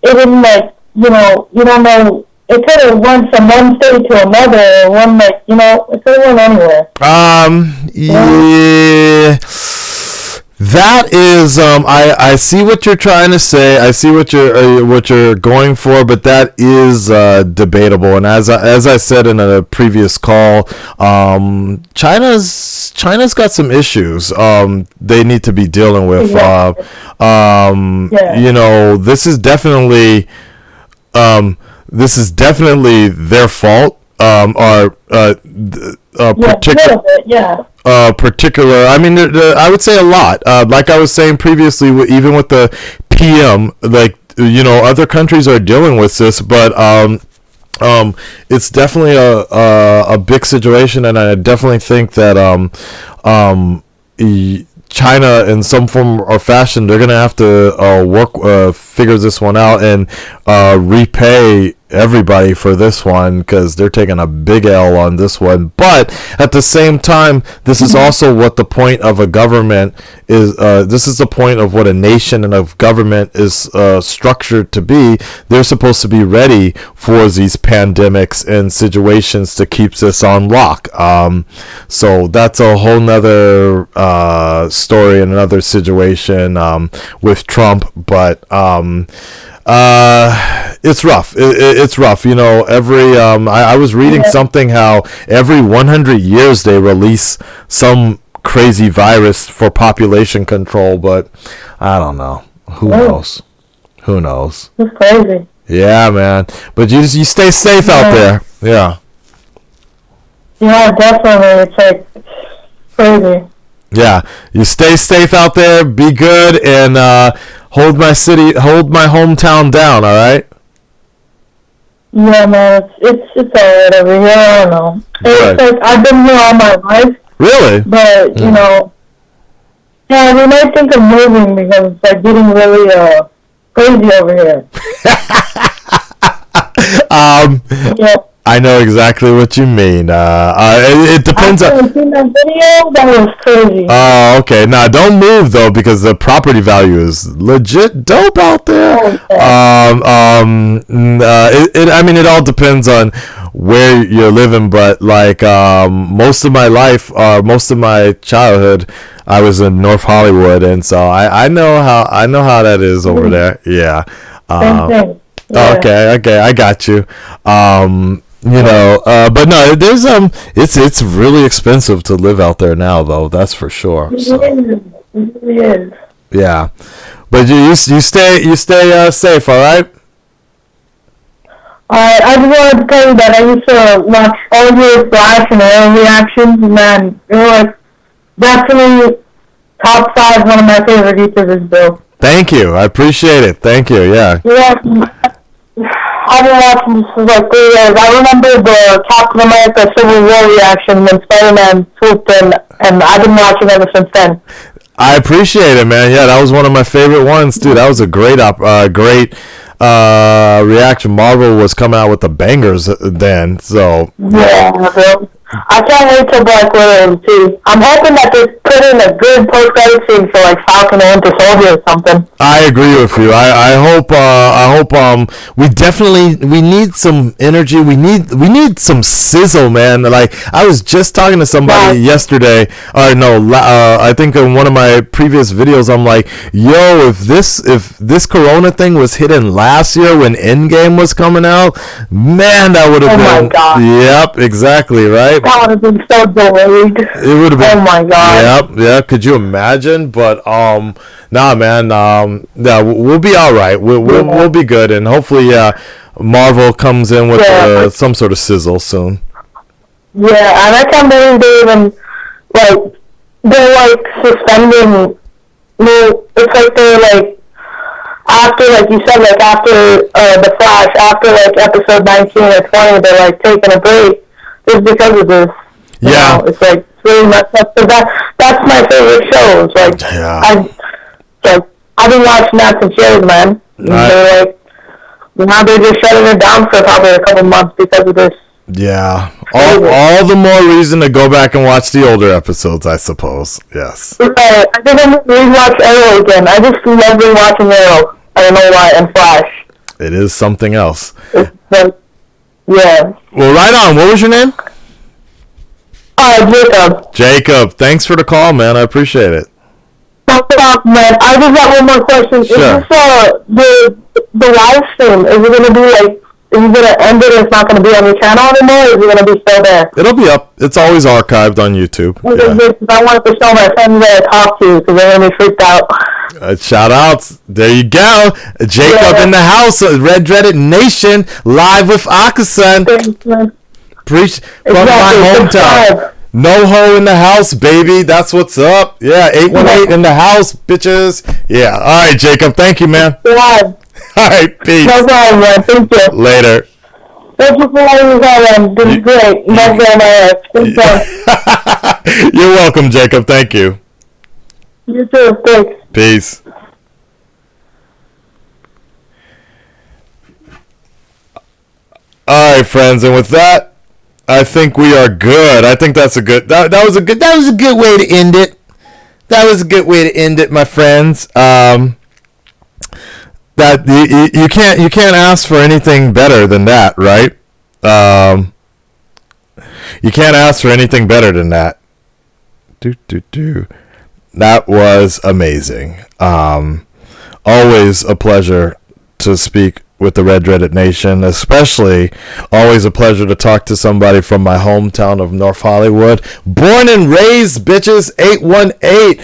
it didn't, like, you don't know. It could have went from one state to another, or one, like, it could have went anywhere. Yeah. That is, I see what you're trying to say. I see what you're going for, but that is debatable. And as I said in a previous call, China's got some issues they need to be dealing with. This is definitely their fault. Particular, I mean, I would say a lot. Like I was saying previously, even with the PM, like, other countries are dealing with this, but it's definitely a big situation, and I definitely think that China, in some form or fashion, they're gonna have to figure this one out and repay everybody for this one, because they're taking a big L on this one. But at the same time, this is also what the point of a government is. This is the point of what a nation and a government is structured to be. They're supposed to be ready for these pandemics and situations to keep this on lock. So that's a whole nother story and another situation with Trump. But it's rough. It's rough. I was reading something how every 100 years they release some crazy virus for population control, but I don't know. Who knows? It's crazy. Yeah, man. But you stay safe out there. Yeah. Yeah, definitely. It's like crazy. Yeah, you stay safe out there. Be good, and hold my hometown down. All right. Yeah, man, it's alright over here. I don't know. It's like I've been here all my life. Really? But we might think of moving because it's like getting really crazy over here. Yep. I know exactly what you mean. It depends on. I've seen that video. That was crazy. Oh, okay. Nah, don't move though, because the property value is legit dope out there. It all depends on where you're living, but like most of my life, most of my childhood, I was in North Hollywood, and so I know how that is over there. Yeah. Same thing. Yeah. Okay, I got you. But no, there's it's really expensive to live out there now, though. That's for sure. So. It really is. Yeah, but you stay safe, all right? I just wanted to tell you that I used to watch all your Flash and Arrow reactions, and man, you're like definitely top 5 one of my favorite YouTubers, Bill. Thank you, I appreciate it. Thank you. Yeah. Yeah, I've been watching this for like 3 years. I remember the Captain America Civil War reaction when Spider-Man swooped in, and I've been watching ever since then. I appreciate it, man. Yeah, that was one of my favorite ones, too. That was a great reaction. Marvel was coming out with the bangers then, so. Yeah, bro. I can't wait till Black Widow too. I'm hoping that they put in a good post-credit scene for like Falcon and Winter Soldier or something. I agree with you. I hope we need some energy. We need some sizzle, man. Like I was just talking to somebody yesterday. I think in one of my previous videos, I'm like, yo, if this Corona thing was hitting last year when Endgame was coming out, man, that would have been. Oh my God. Yep, exactly, right. That would have been so delayed. It would have been. Oh my God. Yep, yeah. Could you imagine? But nah, man. Yeah, we'll be all right. We'll be good, and hopefully, Marvel comes in with some sort of sizzle soon. Yeah, and I can't believe they're like suspending. It's like they're like after, like you said, like after the Flash, after like episode 19 or 20, they're like taking a break. Just because of this. Yeah. It's like it's really messed up. But that's my favorite show. It's like I've been watching that since years, man. And they're like now they're just shutting it down for probably a couple months because of this. Yeah. All the more reason to go back and watch the older episodes, I suppose. Yes. Right. I think I'm gonna rewatch Arrow again. I just love rewatching Arrow. I don't know why, and Flash. It is something else. It's like, yeah. Well, right on. What was your name? Jacob. Jacob, thanks for the call, man. I appreciate it. No problem, man. I just got one more question. Sure. Is this the live stream? Is it gonna be like? Is it gonna end it? And it's not gonna be on your channel anymore. Or is it gonna be still there? It'll be up. It's always archived on YouTube. Yeah. I wanted to show my friends that I talked to because they're gonna be freaked out. Shout outs. There you go. Jacob in the house. Red Dreaded Nation live with Akasan. Preach from my hometown. No ho in the house, baby. That's what's up. Yeah, 818 in the house, bitches. Yeah. All right, Jacob. Thank you, man. Yeah. All right, peace. No problem, man. Thank you. Later. Thank you for letting me go, man. This is great. Love going on. You're welcome, Jacob. Thank you. You too. Thanks. Peace. All right, friends, and with that, I think we are good. I think that's a good. That was a good way to end it. That was a good way to end it, my friends. That you can't ask for anything better than that, right? You can't ask for anything better than that. That was amazing. Always a pleasure to speak with the Red Dreaded Nation, especially always a pleasure to talk to somebody from my hometown of North Hollywood. Born and raised, bitches, 818.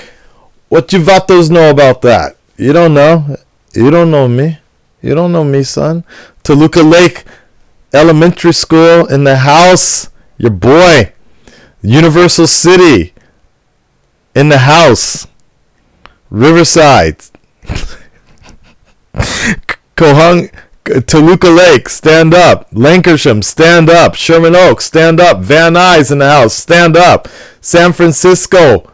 What you vatos know about that? You don't know? You don't know me. You don't know me, son. Toluca Lake Elementary School in the house. Your boy. Universal City in the house. Riverside. Toluca Lake, stand up. Lancashire, stand up. Sherman Oaks, stand up. Van Nuys in the house, stand up. San Fernando,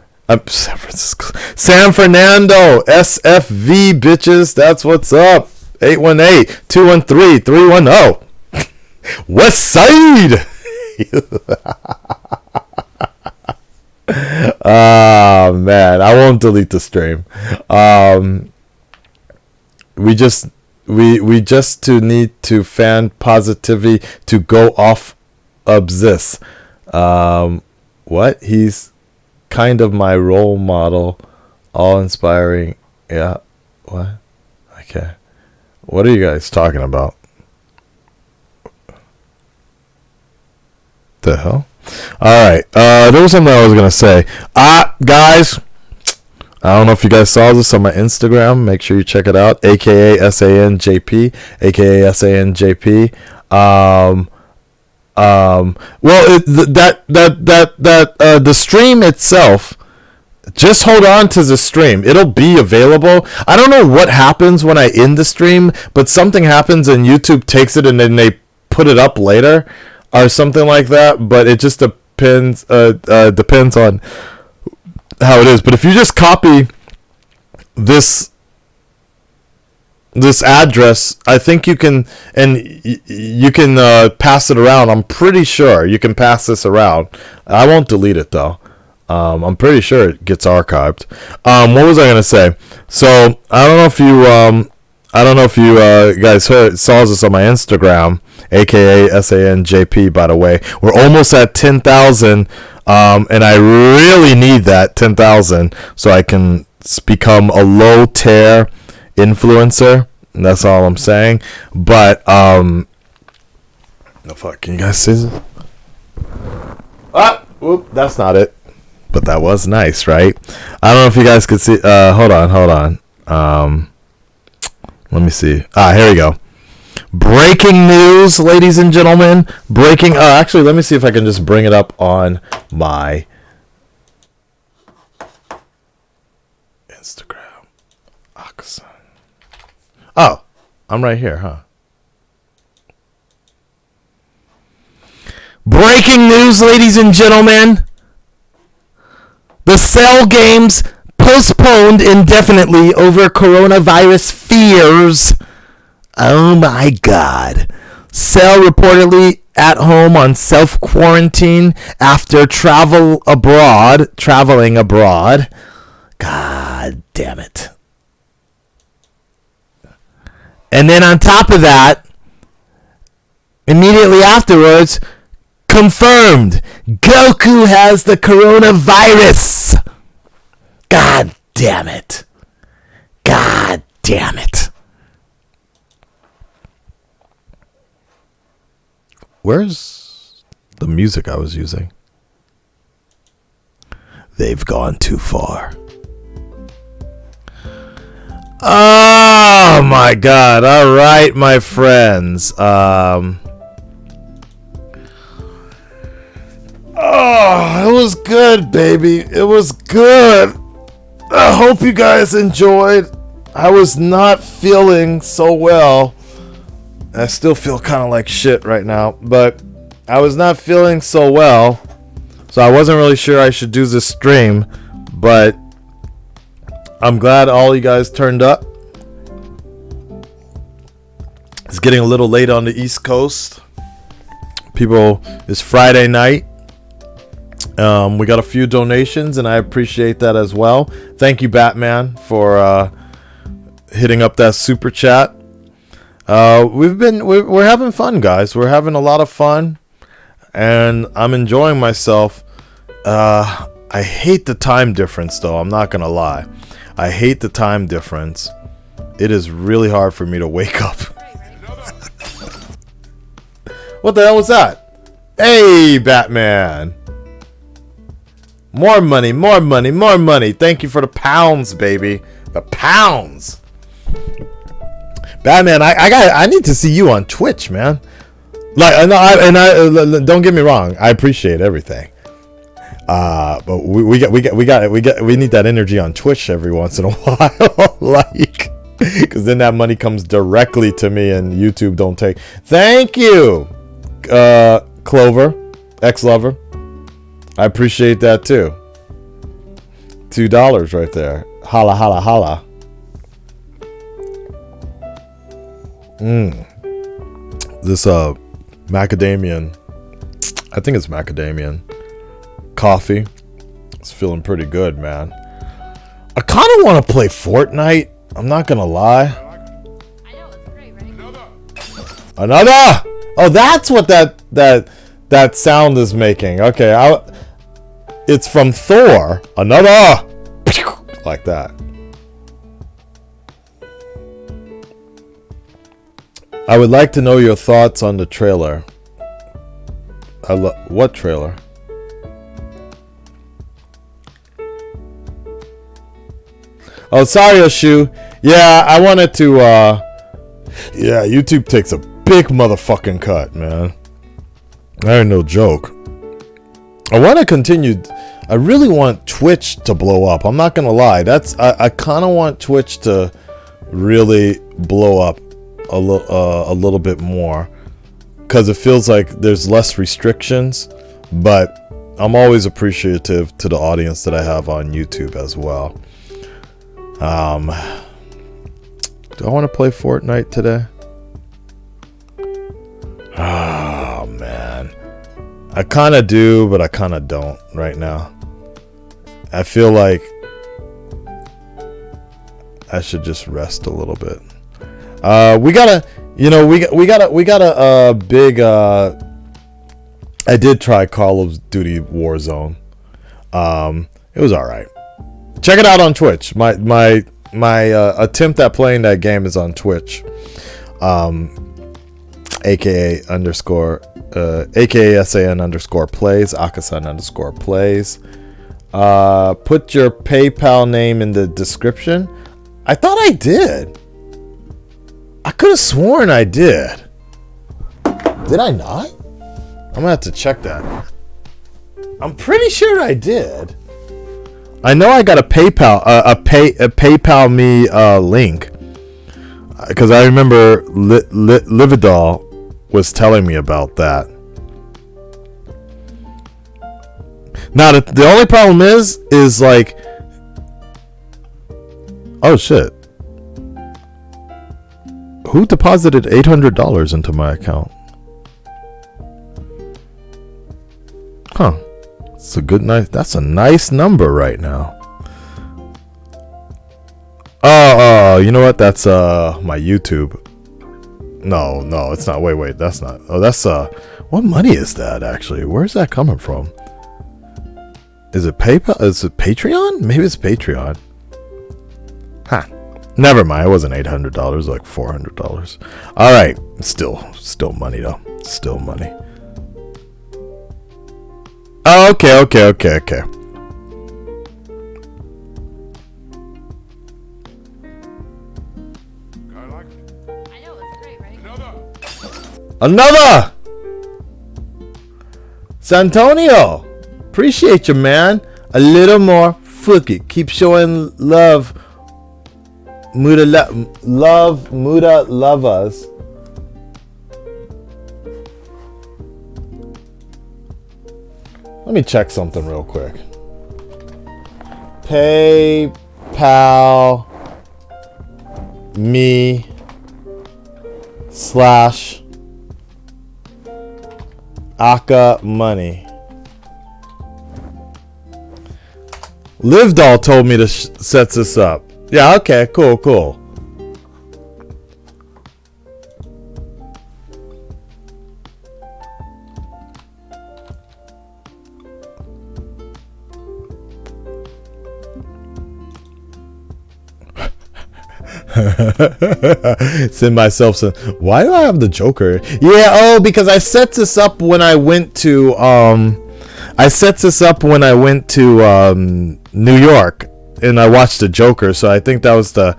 SFV, bitches, that's what's up. 818-213-310. West Side. Oh, man, I won't delete the stream. We just need to fan positivity to go off of this. What? He's kind of my role model, all inspiring. Yeah, what? Okay, what are you guys talking about? The hell? All right, there was something I was gonna say. Guys, I don't know if you guys saw this on my Instagram. Make sure you check it out. AKA SANJP. AKA SANJP. Well, the stream itself, just hold on to the stream. It'll be available. I don't know what happens when I end the stream, but something happens and YouTube takes it and then they put it up later or something like that. But it just depends on how it is. But if you just copy this address, I think you can, and you can pass it around. I'm pretty sure you can pass this around. I won't delete it though. I'm pretty sure it gets archived. What was I gonna say? So I don't know if you guys saw this on my Instagram, aka SANJP. By the way, we're almost at 10,000, and I really need that 10,000 so I can become a low tier influencer. That's all I'm saying. But no, fuck, can you guys see this? Whoop, that's not it. But that was nice, right? I don't know if you guys could see. Hold on. Let me see. Here we go. Breaking news, ladies and gentlemen. Actually, let me see if I can just bring it up on my Instagram. Akasan. Oh, I'm right here, huh? Breaking news, ladies and gentlemen. The Cell games postponed indefinitely over coronavirus fears. Oh my God. Cell reportedly at home on self-quarantine after traveling abroad. God damn it. And then on top of that, immediately afterwards, confirmed, Goku has the coronavirus. God damn it. God damn it. Where's the music I was using? They've gone too far. Oh my God. All right, my friends. Oh, it was good, baby. It was good. I hope you guys enjoyed. I was not feeling so well. I still feel kind of like shit right now, but I was not feeling so well, so I wasn't really sure I should do this stream, but I'm glad all you guys turned up. It's getting a little late on the East Coast. It's Friday night. We got a few donations, and I appreciate that as well. Thank you, Batman, for hitting up that super chat. We're having fun, guys. We're having a lot of fun, and I'm enjoying myself. I hate the time difference, though. I'm not gonna lie. I hate the time difference. It is really hard for me to wake up. What the hell was that? Hey, Batman. More money, more money, more money. Thank you for the pounds, baby. The pounds. Batman, I need to see you on Twitch, man. Like, don't get me wrong. I appreciate everything. But we need that energy on Twitch every once in a while, like, because then that money comes directly to me, and YouTube don't take. Thank you, Clover, ex-lover. I appreciate that too. $2 right there. Holla, holla, holla. This macadamian, I think it's macadamian coffee. It's feeling pretty good, man. I kind of want to play Fortnite. I'm not gonna lie. I know, it's great, right? Another. Oh, that's what that sound is making. Okay, It's from Thor. Another. Like that. I would like to know your thoughts on the trailer. What trailer? Oh, sorry, Oshu. Yeah, I wanted to, yeah, YouTube takes a big motherfucking cut, man. That ain't no joke. I want to continue. I really want Twitch to blow up. I'm not gonna lie. I kind of want Twitch to really blow up a little bit more, because it feels like there's less restrictions. But I'm always appreciative to the audience that I have on YouTube as well. Do I want to play Fortnite today? Oh man, I kind of do, but I kind of don't right now. I feel like I should just rest a little bit. We got a big. I did try Call of Duty Warzone. It was all right. Check it out on Twitch. My attempt at playing that game is on Twitch. AKA underscore AKA SAN underscore plays, Akasan underscore plays. Put your PayPal name in the description. I thought I did. I could have sworn I did. Did I not? I'm gonna have to check that. I'm pretty sure I did. I know I got a PayPal a PayPal me link, because I remember Lividol was telling me about that. Now the only problem is like, oh shit, who deposited $800 into my account? Huh. It's a good nice. That's a nice number right now. Oh, you know what? That's my YouTube. No, it's not. Wait, that's not. Oh, that's what money is that actually? Where's that coming from? Is it PayPal? Is it Patreon? Maybe it's Patreon. Huh. Never mind. It wasn't $800. It was like $400. All right. Still money though. Still money. Oh, okay. I know, it's great, right? Another! Santonio! Appreciate you, man. A little more. Fuck it. Keep showing love. Muda love us. Let me check something real quick. PayPal me / Aka money. Livdall told me to set this up. Yeah, okay, cool. Send myself some. Why do I have the Joker? Yeah, because I set this up when I went to New York, and I watched the Joker, so I think that was the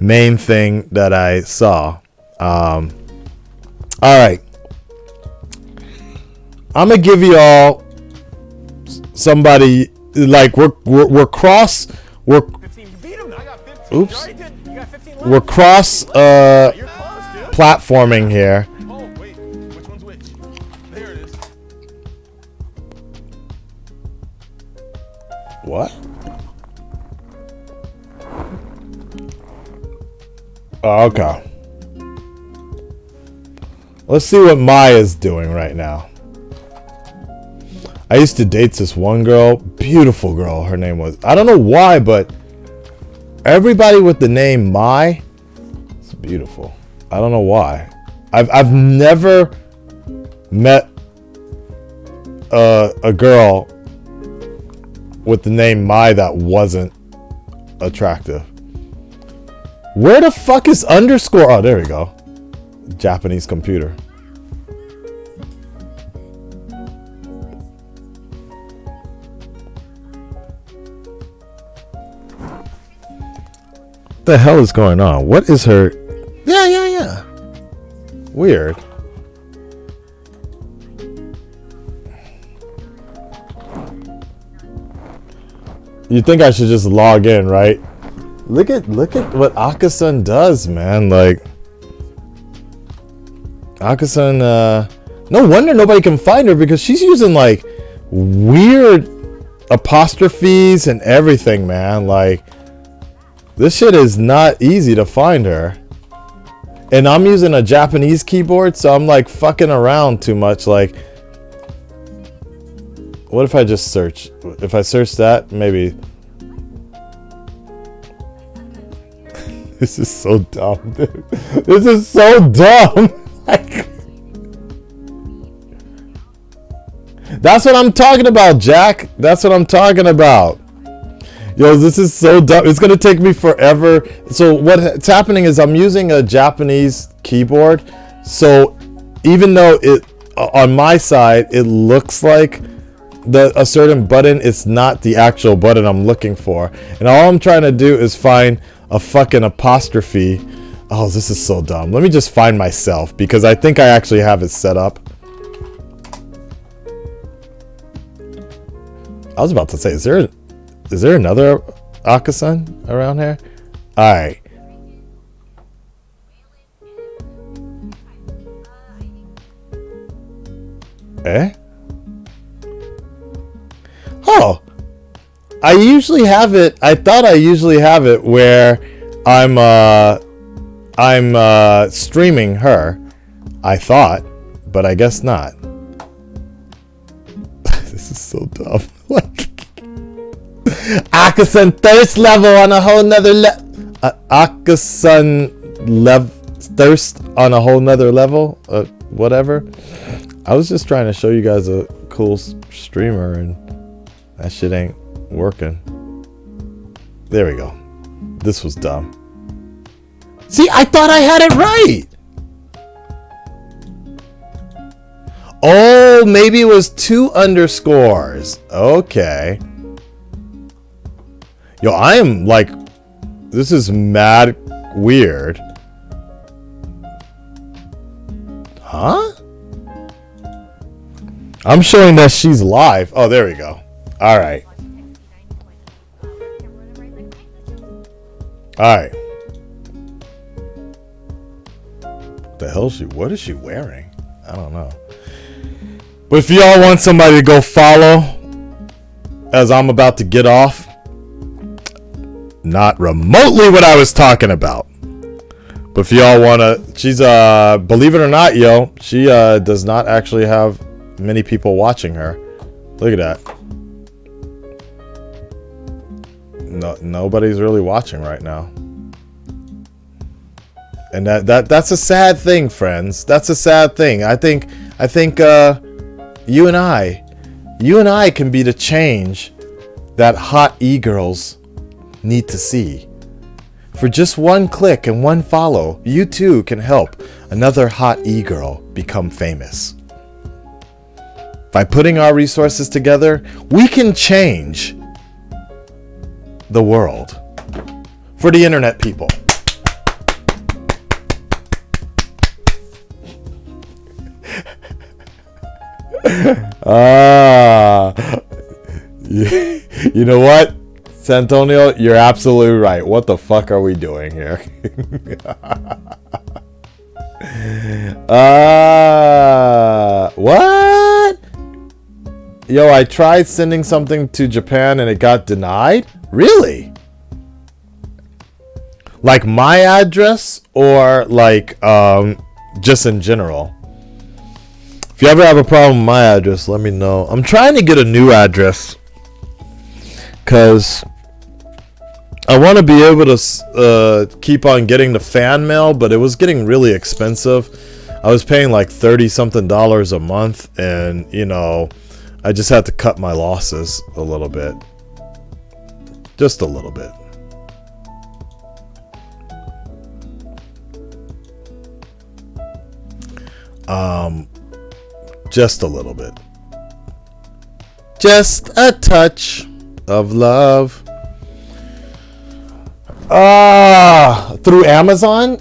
main thing that I saw. All right, I'm gonna give you all somebody like we're cross. Oops. We're cross platforming here. Oh, wait. Which one's which? There it is. What? Oh, okay. Let's see what Maya's doing right now. I used to date this one girl, beautiful girl. Her name was, I don't know why, but everybody with the name Mai, it's beautiful. I don't know why. I've never met a girl with the name Mai that wasn't attractive. Where the fuck is underscore? Oh, there we go. Japanese computer. What the hell is going on? What is her? Yeah. Weird. You think I should just log in, right? Look at what Akasan does, man. Like Akasan, no wonder nobody can find her, because she's using like weird apostrophes and everything, man. Like this shit is not easy to find her. And I'm using a Japanese keyboard, so I'm like fucking around too much. Like, what if I just search? If I search that, maybe. This is so dumb, dude. This is so dumb. Like, that's what I'm talking about, Jack. That's what I'm talking about. Yo, this is so dumb. It's gonna take me forever. So what's happening is I'm using a Japanese keyboard. So even though it on my side it looks like a certain button, it's not the actual button I'm looking for. And all I'm trying to do is find a fucking apostrophe. Oh, this is so dumb. Let me just find myself, because I think I actually have it set up. I was about to say, is there another Akasan around here? Alright. Eh? Oh! I usually have it, I thought I usually have it where I'm streaming her. I thought, but I guess not. This is so dumb. Like, Akasan thirst level on a whole nother Akasan thirst on a whole nother level. Whatever. I was just trying to show you guys a cool streamer, and that shit ain't working. There we go. This was dumb. See, I thought I had it right. Oh, maybe it was 2 underscores. Okay. Yo, I am like, this is mad weird. Huh? I'm showing that she's live. Oh, there we go. All right. All right. What the hell is she? What is she wearing? I don't know. But if y'all want somebody to go follow, as I'm about to get off, not remotely what I was talking about. But if y'all wanna, she's believe it or not, yo, she does not actually have many people watching her. Look at that. No, nobody's really watching right now. And that's a sad thing, friends. That's a sad thing. I think you and I can be the change that hot e-girls need to see. For just one click and one follow, you too can help another hot e-girl become famous. By putting our resources together, we can change the world for the internet people. You know what, Santonio, you're absolutely right. What the fuck are we doing here? What? Yo, I tried sending something to Japan and it got denied? Really? Like my address, or like just in general? If you ever have a problem with my address, let me know. I'm trying to get a new address because I want to be able to keep on getting the fan mail, but it was getting really expensive. I was paying like $30-something a month, and you know, I just had to cut my losses a little bit. Just a little bit. Just a little bit. Just a touch of love. Through Amazon?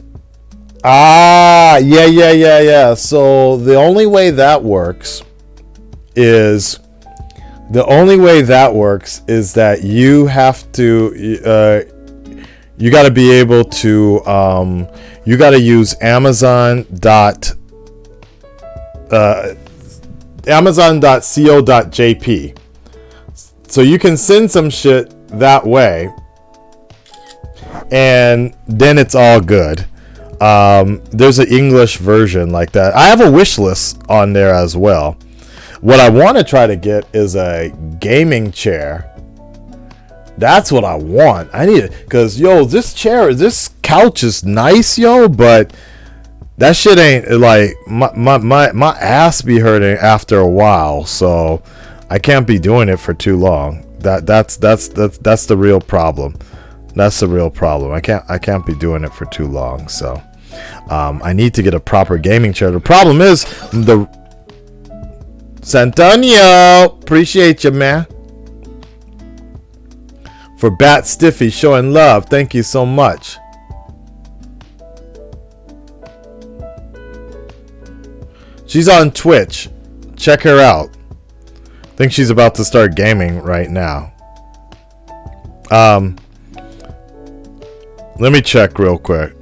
Yeah. So the only way that works is that you have to you got to be able to you got to use amazon.co.jp. So you can send some shit that way, and then it's all good. There's an English version like that. I have a wish list on there as well. What I want to try to get is a gaming chair. That's what I want. I need it because this couch is nice, but that shit ain't like my ass be hurting after a while, so I can't be doing it for too long. That's the real problem. That's the real problem. I can't be doing it for too long. So I need to get a proper gaming chair. The problem is the Santonio, appreciate you, man. For Bat Stiffy showing love, thank you so much. She's on Twitch. Check her out. I think she's about to start gaming right now. Let me check real quick.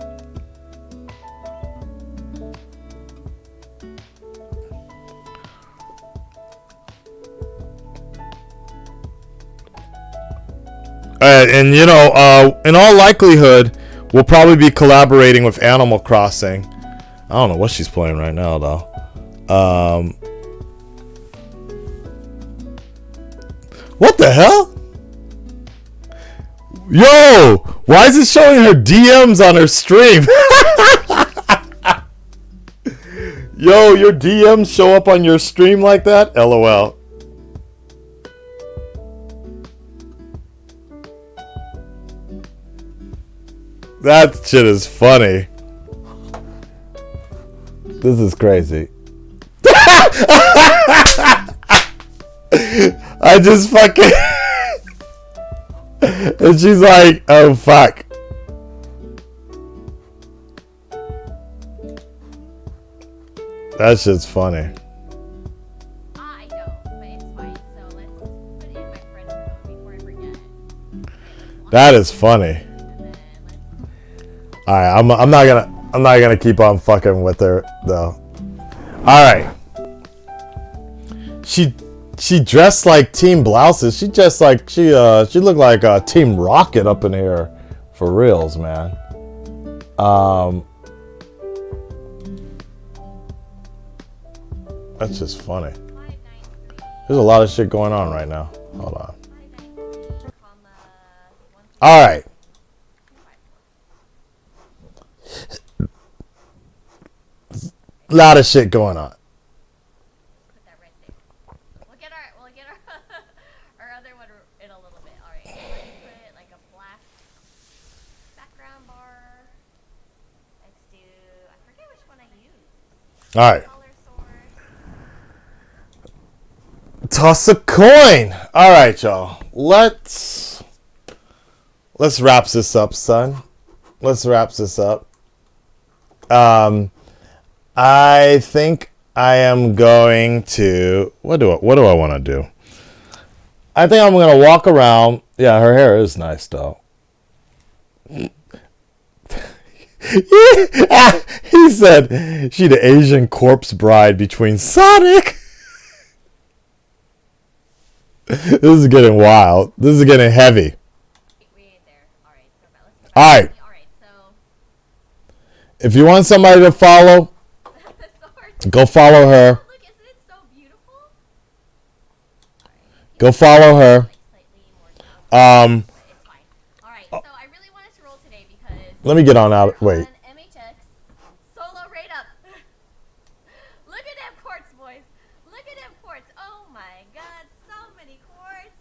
And in all likelihood, we'll probably be collaborating with Animal Crossing. I don't know what she's playing right now, though. What the hell? Yo, why is it showing her DMs on her stream? Yo, your DMs show up on your stream like that? LOL. That shit is funny. This is crazy. I just fucking... And she's like, oh fuck. That shit's funny. I don't, but it's fine. So let's put it in my friend's phone before I forget. That is funny. Alright, I'm not gonna keep on fucking with her though. Alright. She dressed like Team Blouses. She just like she looked like Team Rocket up in here for reals, man. That's just funny. There's a lot of shit going on right now. Hold on. Alright. Lot of shit going on. Put that right there. We'll get our other one in a little bit. All right. Let's put like a black background bar. Let's do. I forget which one I used. All right. Color source. Toss a coin. All right, y'all. Let's wrap this up, son. Let's wrap this up. I think I am going to... What do I want to do? I think I'm going to walk around. Yeah, her hair is nice, though. He said she the Asian corpse bride between Sonic. This is getting wild. This is getting heavy. All right. If you want somebody to follow... Go follow her. Look, isn't it so beautiful? Go follow her. It's fine. All right, so I really wanted to roll today because Let me get on out. Wait. on MHX solo rate up. Look at them quartz, boys. Look at them quartz. Oh my God, so many quartz.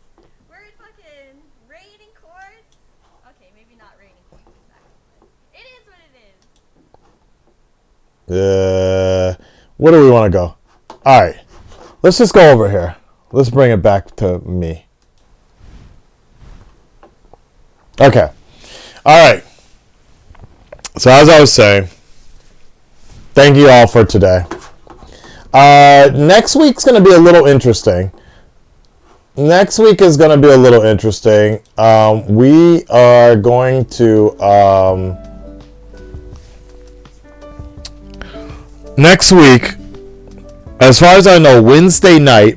We're we're in fucking raining courts. Okay, maybe not raining courts exactly, but it is what it is. Where do we want to go? All right. Let's just go over here. Let's bring it back to me. Okay. All right. So as I was saying, thank you all for today. Next week's going to be a little interesting. Next week is going to be a little interesting. We are going to... next week, as far as I know, Wednesday night,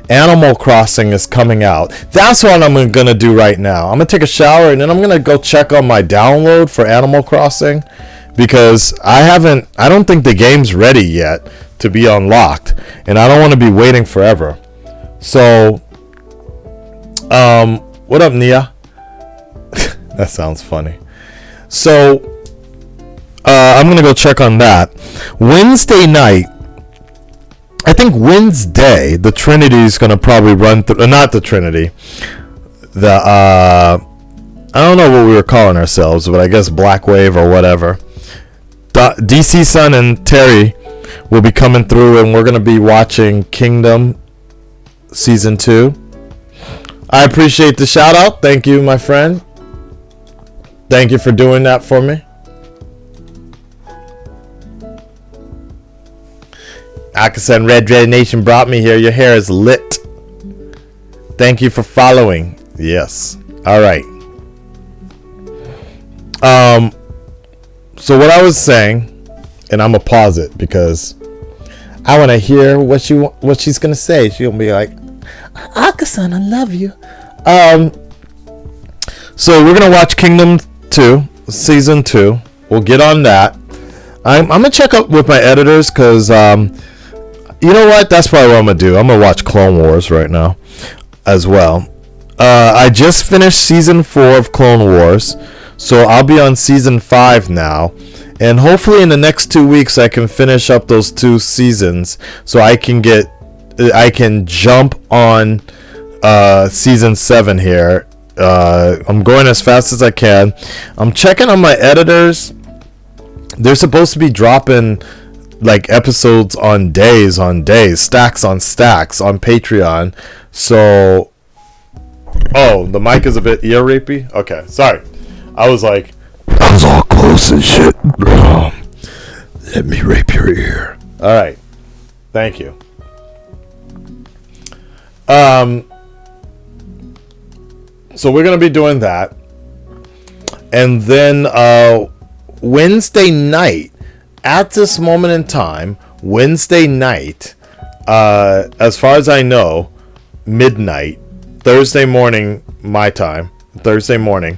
Animal Crossing is coming out. That's what I'm going to do right now. I'm going to take a shower and then I'm going to go check on my download for Animal Crossing because I don't think the game's ready yet to be unlocked and I don't want to be waiting forever. So, what up, Nia? That sounds funny. So, I'm going to go check on that. Wednesday night, I think Wednesday, the Trinity is going to probably run through, not the Trinity, I don't know what we were calling ourselves, but I guess Black Wave or whatever. DC Sun and Terry will be coming through and we're going to be watching Kingdom Season 2. I appreciate the shout out. Thank you, my friend. Thank you for doing that for me. Akasan Red Nation brought me here. Your hair is lit. Thank you for following. Yes. All right. So what I was saying, and I'm gonna pause it because I want to hear what she's gonna say. She'll be like, Akasan, I love you. So we're gonna watch Kingdom 2, Season 2. We'll get on that. I'm gonna check up with my editors because you know what? That's probably what I'm going to do. I'm going to watch Clone Wars right now as well. I just finished Season 4 of Clone Wars, so I'll be on Season 5 now. And hopefully in the next 2 weeks I can finish up those 2 seasons so I can jump on Season 7 here. I'm going as fast as I can. I'm checking on my editors. They're supposed to be dropping like episodes on days, stacks on stacks on Patreon. So, oh, the mic is a bit ear rapey. Okay, sorry. I was like, I was all close and shit. Let me rape your ear. All right, thank you. So we're gonna be doing that, and then Wednesday night. At this moment in time, Wednesday night, as far as I know, midnight, Thursday morning, my time, Thursday morning,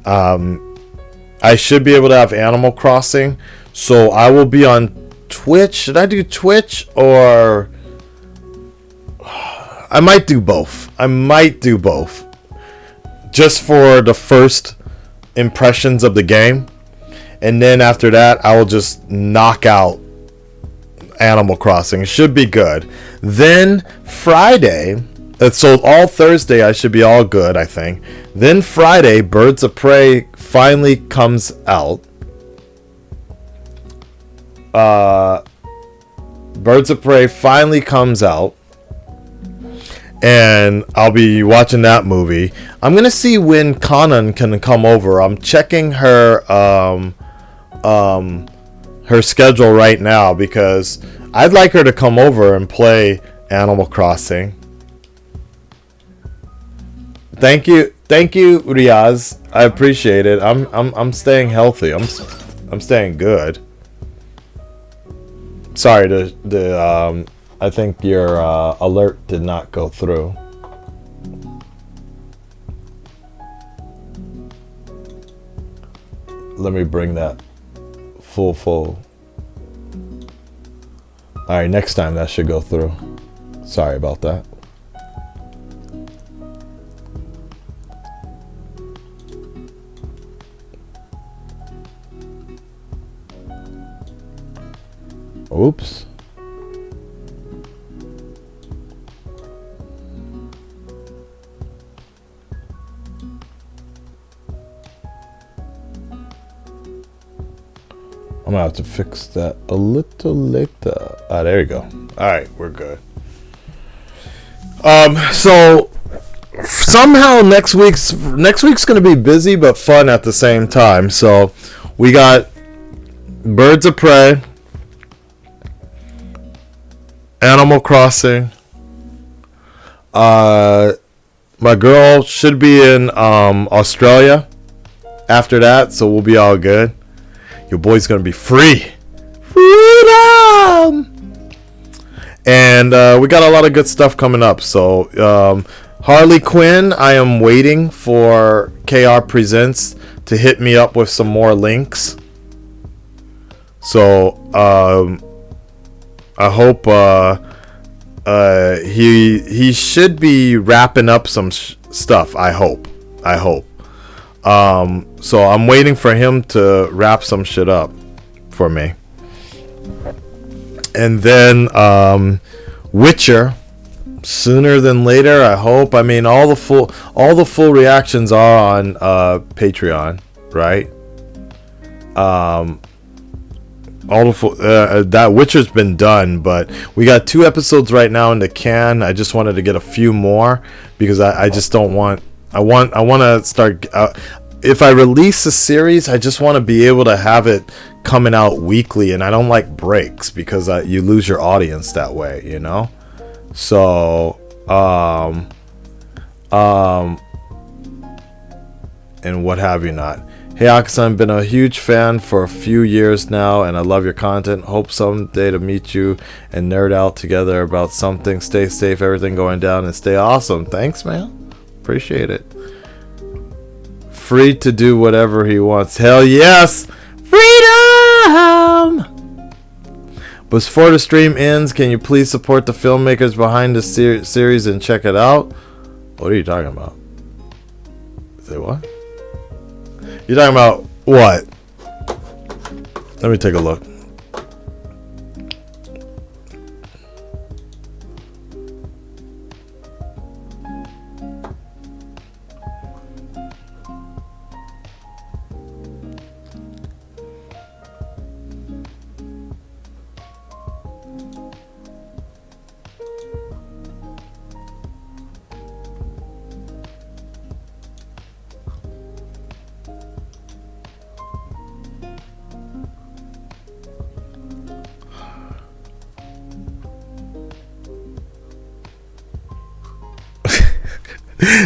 I should be able to have Animal Crossing. So I will be on Twitch. Should I do Twitch or... I might do both. Just for the first impressions of the game. And then after that, I will just knock out Animal Crossing. It should be good. Then Friday, so all Thursday I should be all good, I think. Then Friday, Birds of Prey finally comes out. Birds of Prey finally comes out. And I'll be watching that movie. I'm going to see when Kanan can come over. I'm checking her schedule right now because I'd like her to come over and play Animal Crossing. Thank you, Riaz. I appreciate it. I'm staying healthy. I'm staying good. Sorry, I think your alert did not go through. Let me bring that full. Alright, next time that should go through. Sorry about that. Oops. I'm gonna have to fix that a little later. Ah, there you go. All right, we're good. So somehow next week's gonna be busy but fun at the same time. So we got Birds of Prey, Animal Crossing. My girl should be in Australia after that, so we'll be all good. Your boy's gonna be free. Freedom! And we got a lot of good stuff coming up. So Harley Quinn, I am waiting for KR Presents to hit me up with some more links. So I hope he should be wrapping up some stuff. I hope. So I'm waiting for him to wrap some shit up for me. And then Witcher, sooner than later, I hope. I mean, all the full reactions are on Patreon, right? That Witcher's been done, but we got 2 episodes right now in the can. I just wanted to get a few more because I just don't want. I want to start. If I release a series, I just want to be able to have it coming out weekly, and I don't like breaks because you lose your audience that way, you know. So, and what have you not. Hey Akasan, been a huge fan for a few years now, and I love your content. Hope someday to meet you and nerd out together about something. Stay safe, everything going down, and stay awesome. Thanks, man. Appreciate it. Free to do whatever he wants. Hell yes! Freedom! Before the stream ends, can you please support the filmmakers behind the series and check it out? What are you talking about? Say what? You're talking about what? Let me take a look.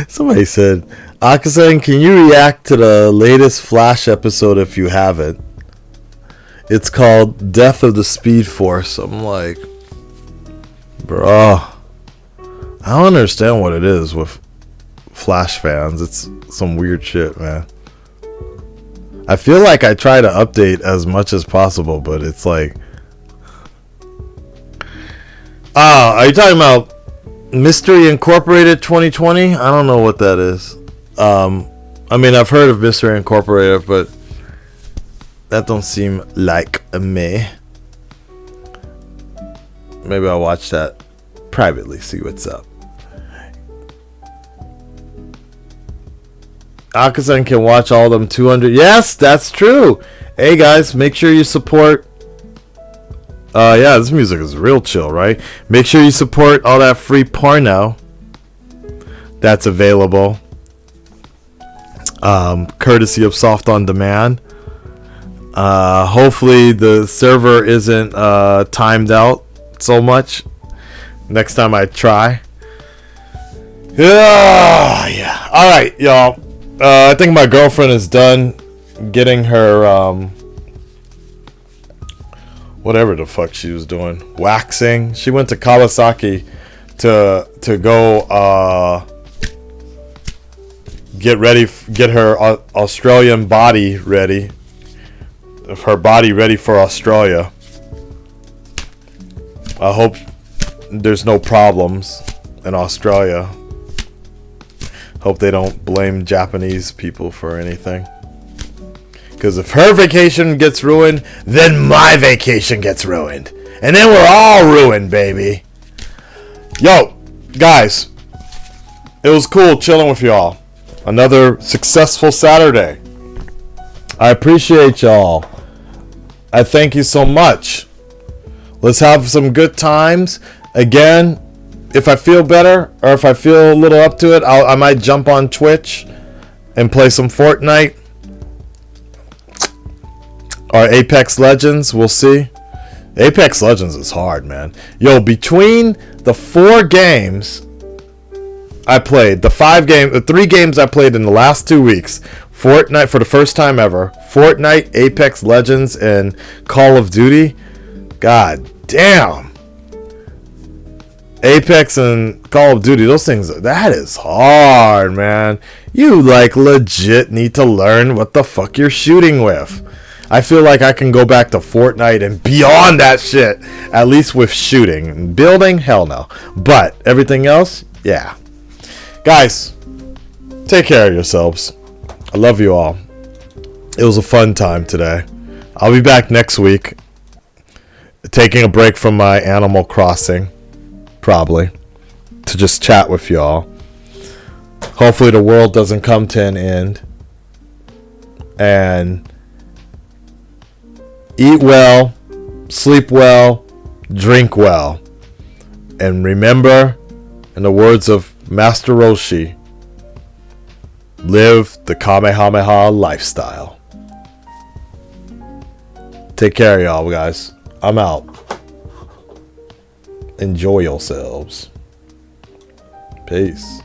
Somebody said, Akasan, can you react to the latest Flash episode if you haven't? It's called Death of the Speed Force. I'm like, bro, I don't understand what it is with Flash fans. It's some weird shit, man. I feel like I try to update as much as possible, but it's like, are you talking about Mystery Incorporated 2020? I don't know what that is. I mean, I've heard of Mystery Incorporated, but that don't seem like me. Maybe I'll watch that privately, see what's up. Akasan can watch all them 200. Yes, that's true. Hey guys, make sure you support. Yeah, this music is real chill, right? Make sure you support all that free porno that's available, courtesy of Soft on Demand. Hopefully the server isn't timed out so much next time I try. Yeah. All right, y'all. I think my girlfriend is done getting her whatever the fuck she was doing, waxing. She went to Kawasaki to go get her Australian body ready, her body ready for Australia. I hope there's no problems in Australia. Hope they don't blame Japanese people for anything. Because if her vacation gets ruined, then my vacation gets ruined. And then we're all ruined, baby. Yo, guys. It was cool chilling with y'all. Another successful Saturday. I appreciate y'all. I thank you so much. Let's have some good times. Again, if I feel better or if I feel a little up to it, I might jump on Twitch and play some Fortnite or Apex Legends. We'll see. Apex Legends is hard, man. Yo, between the 4 games I played, the 3 games I played in the last 2 weeks, Fortnite for the first time ever, Fortnite, Apex Legends, and Call of Duty. God damn. Apex and Call of Duty, those things, that is hard, man. You like legit need to learn what the fuck you're shooting with. I feel like I can go back to Fortnite and beyond that shit, at least with shooting. Building, hell no. But everything else, yeah. Guys, take care of yourselves. I love you all. It was a fun time today. I'll be back next week, taking a break from my Animal Crossing, probably, to just chat with y'all. Hopefully the world doesn't come to an end. And eat well, sleep well, drink well. And remember, in the words of Master Roshi, live the Kamehameha lifestyle. Take care of y'all, guys. I'm out. Enjoy yourselves. Peace.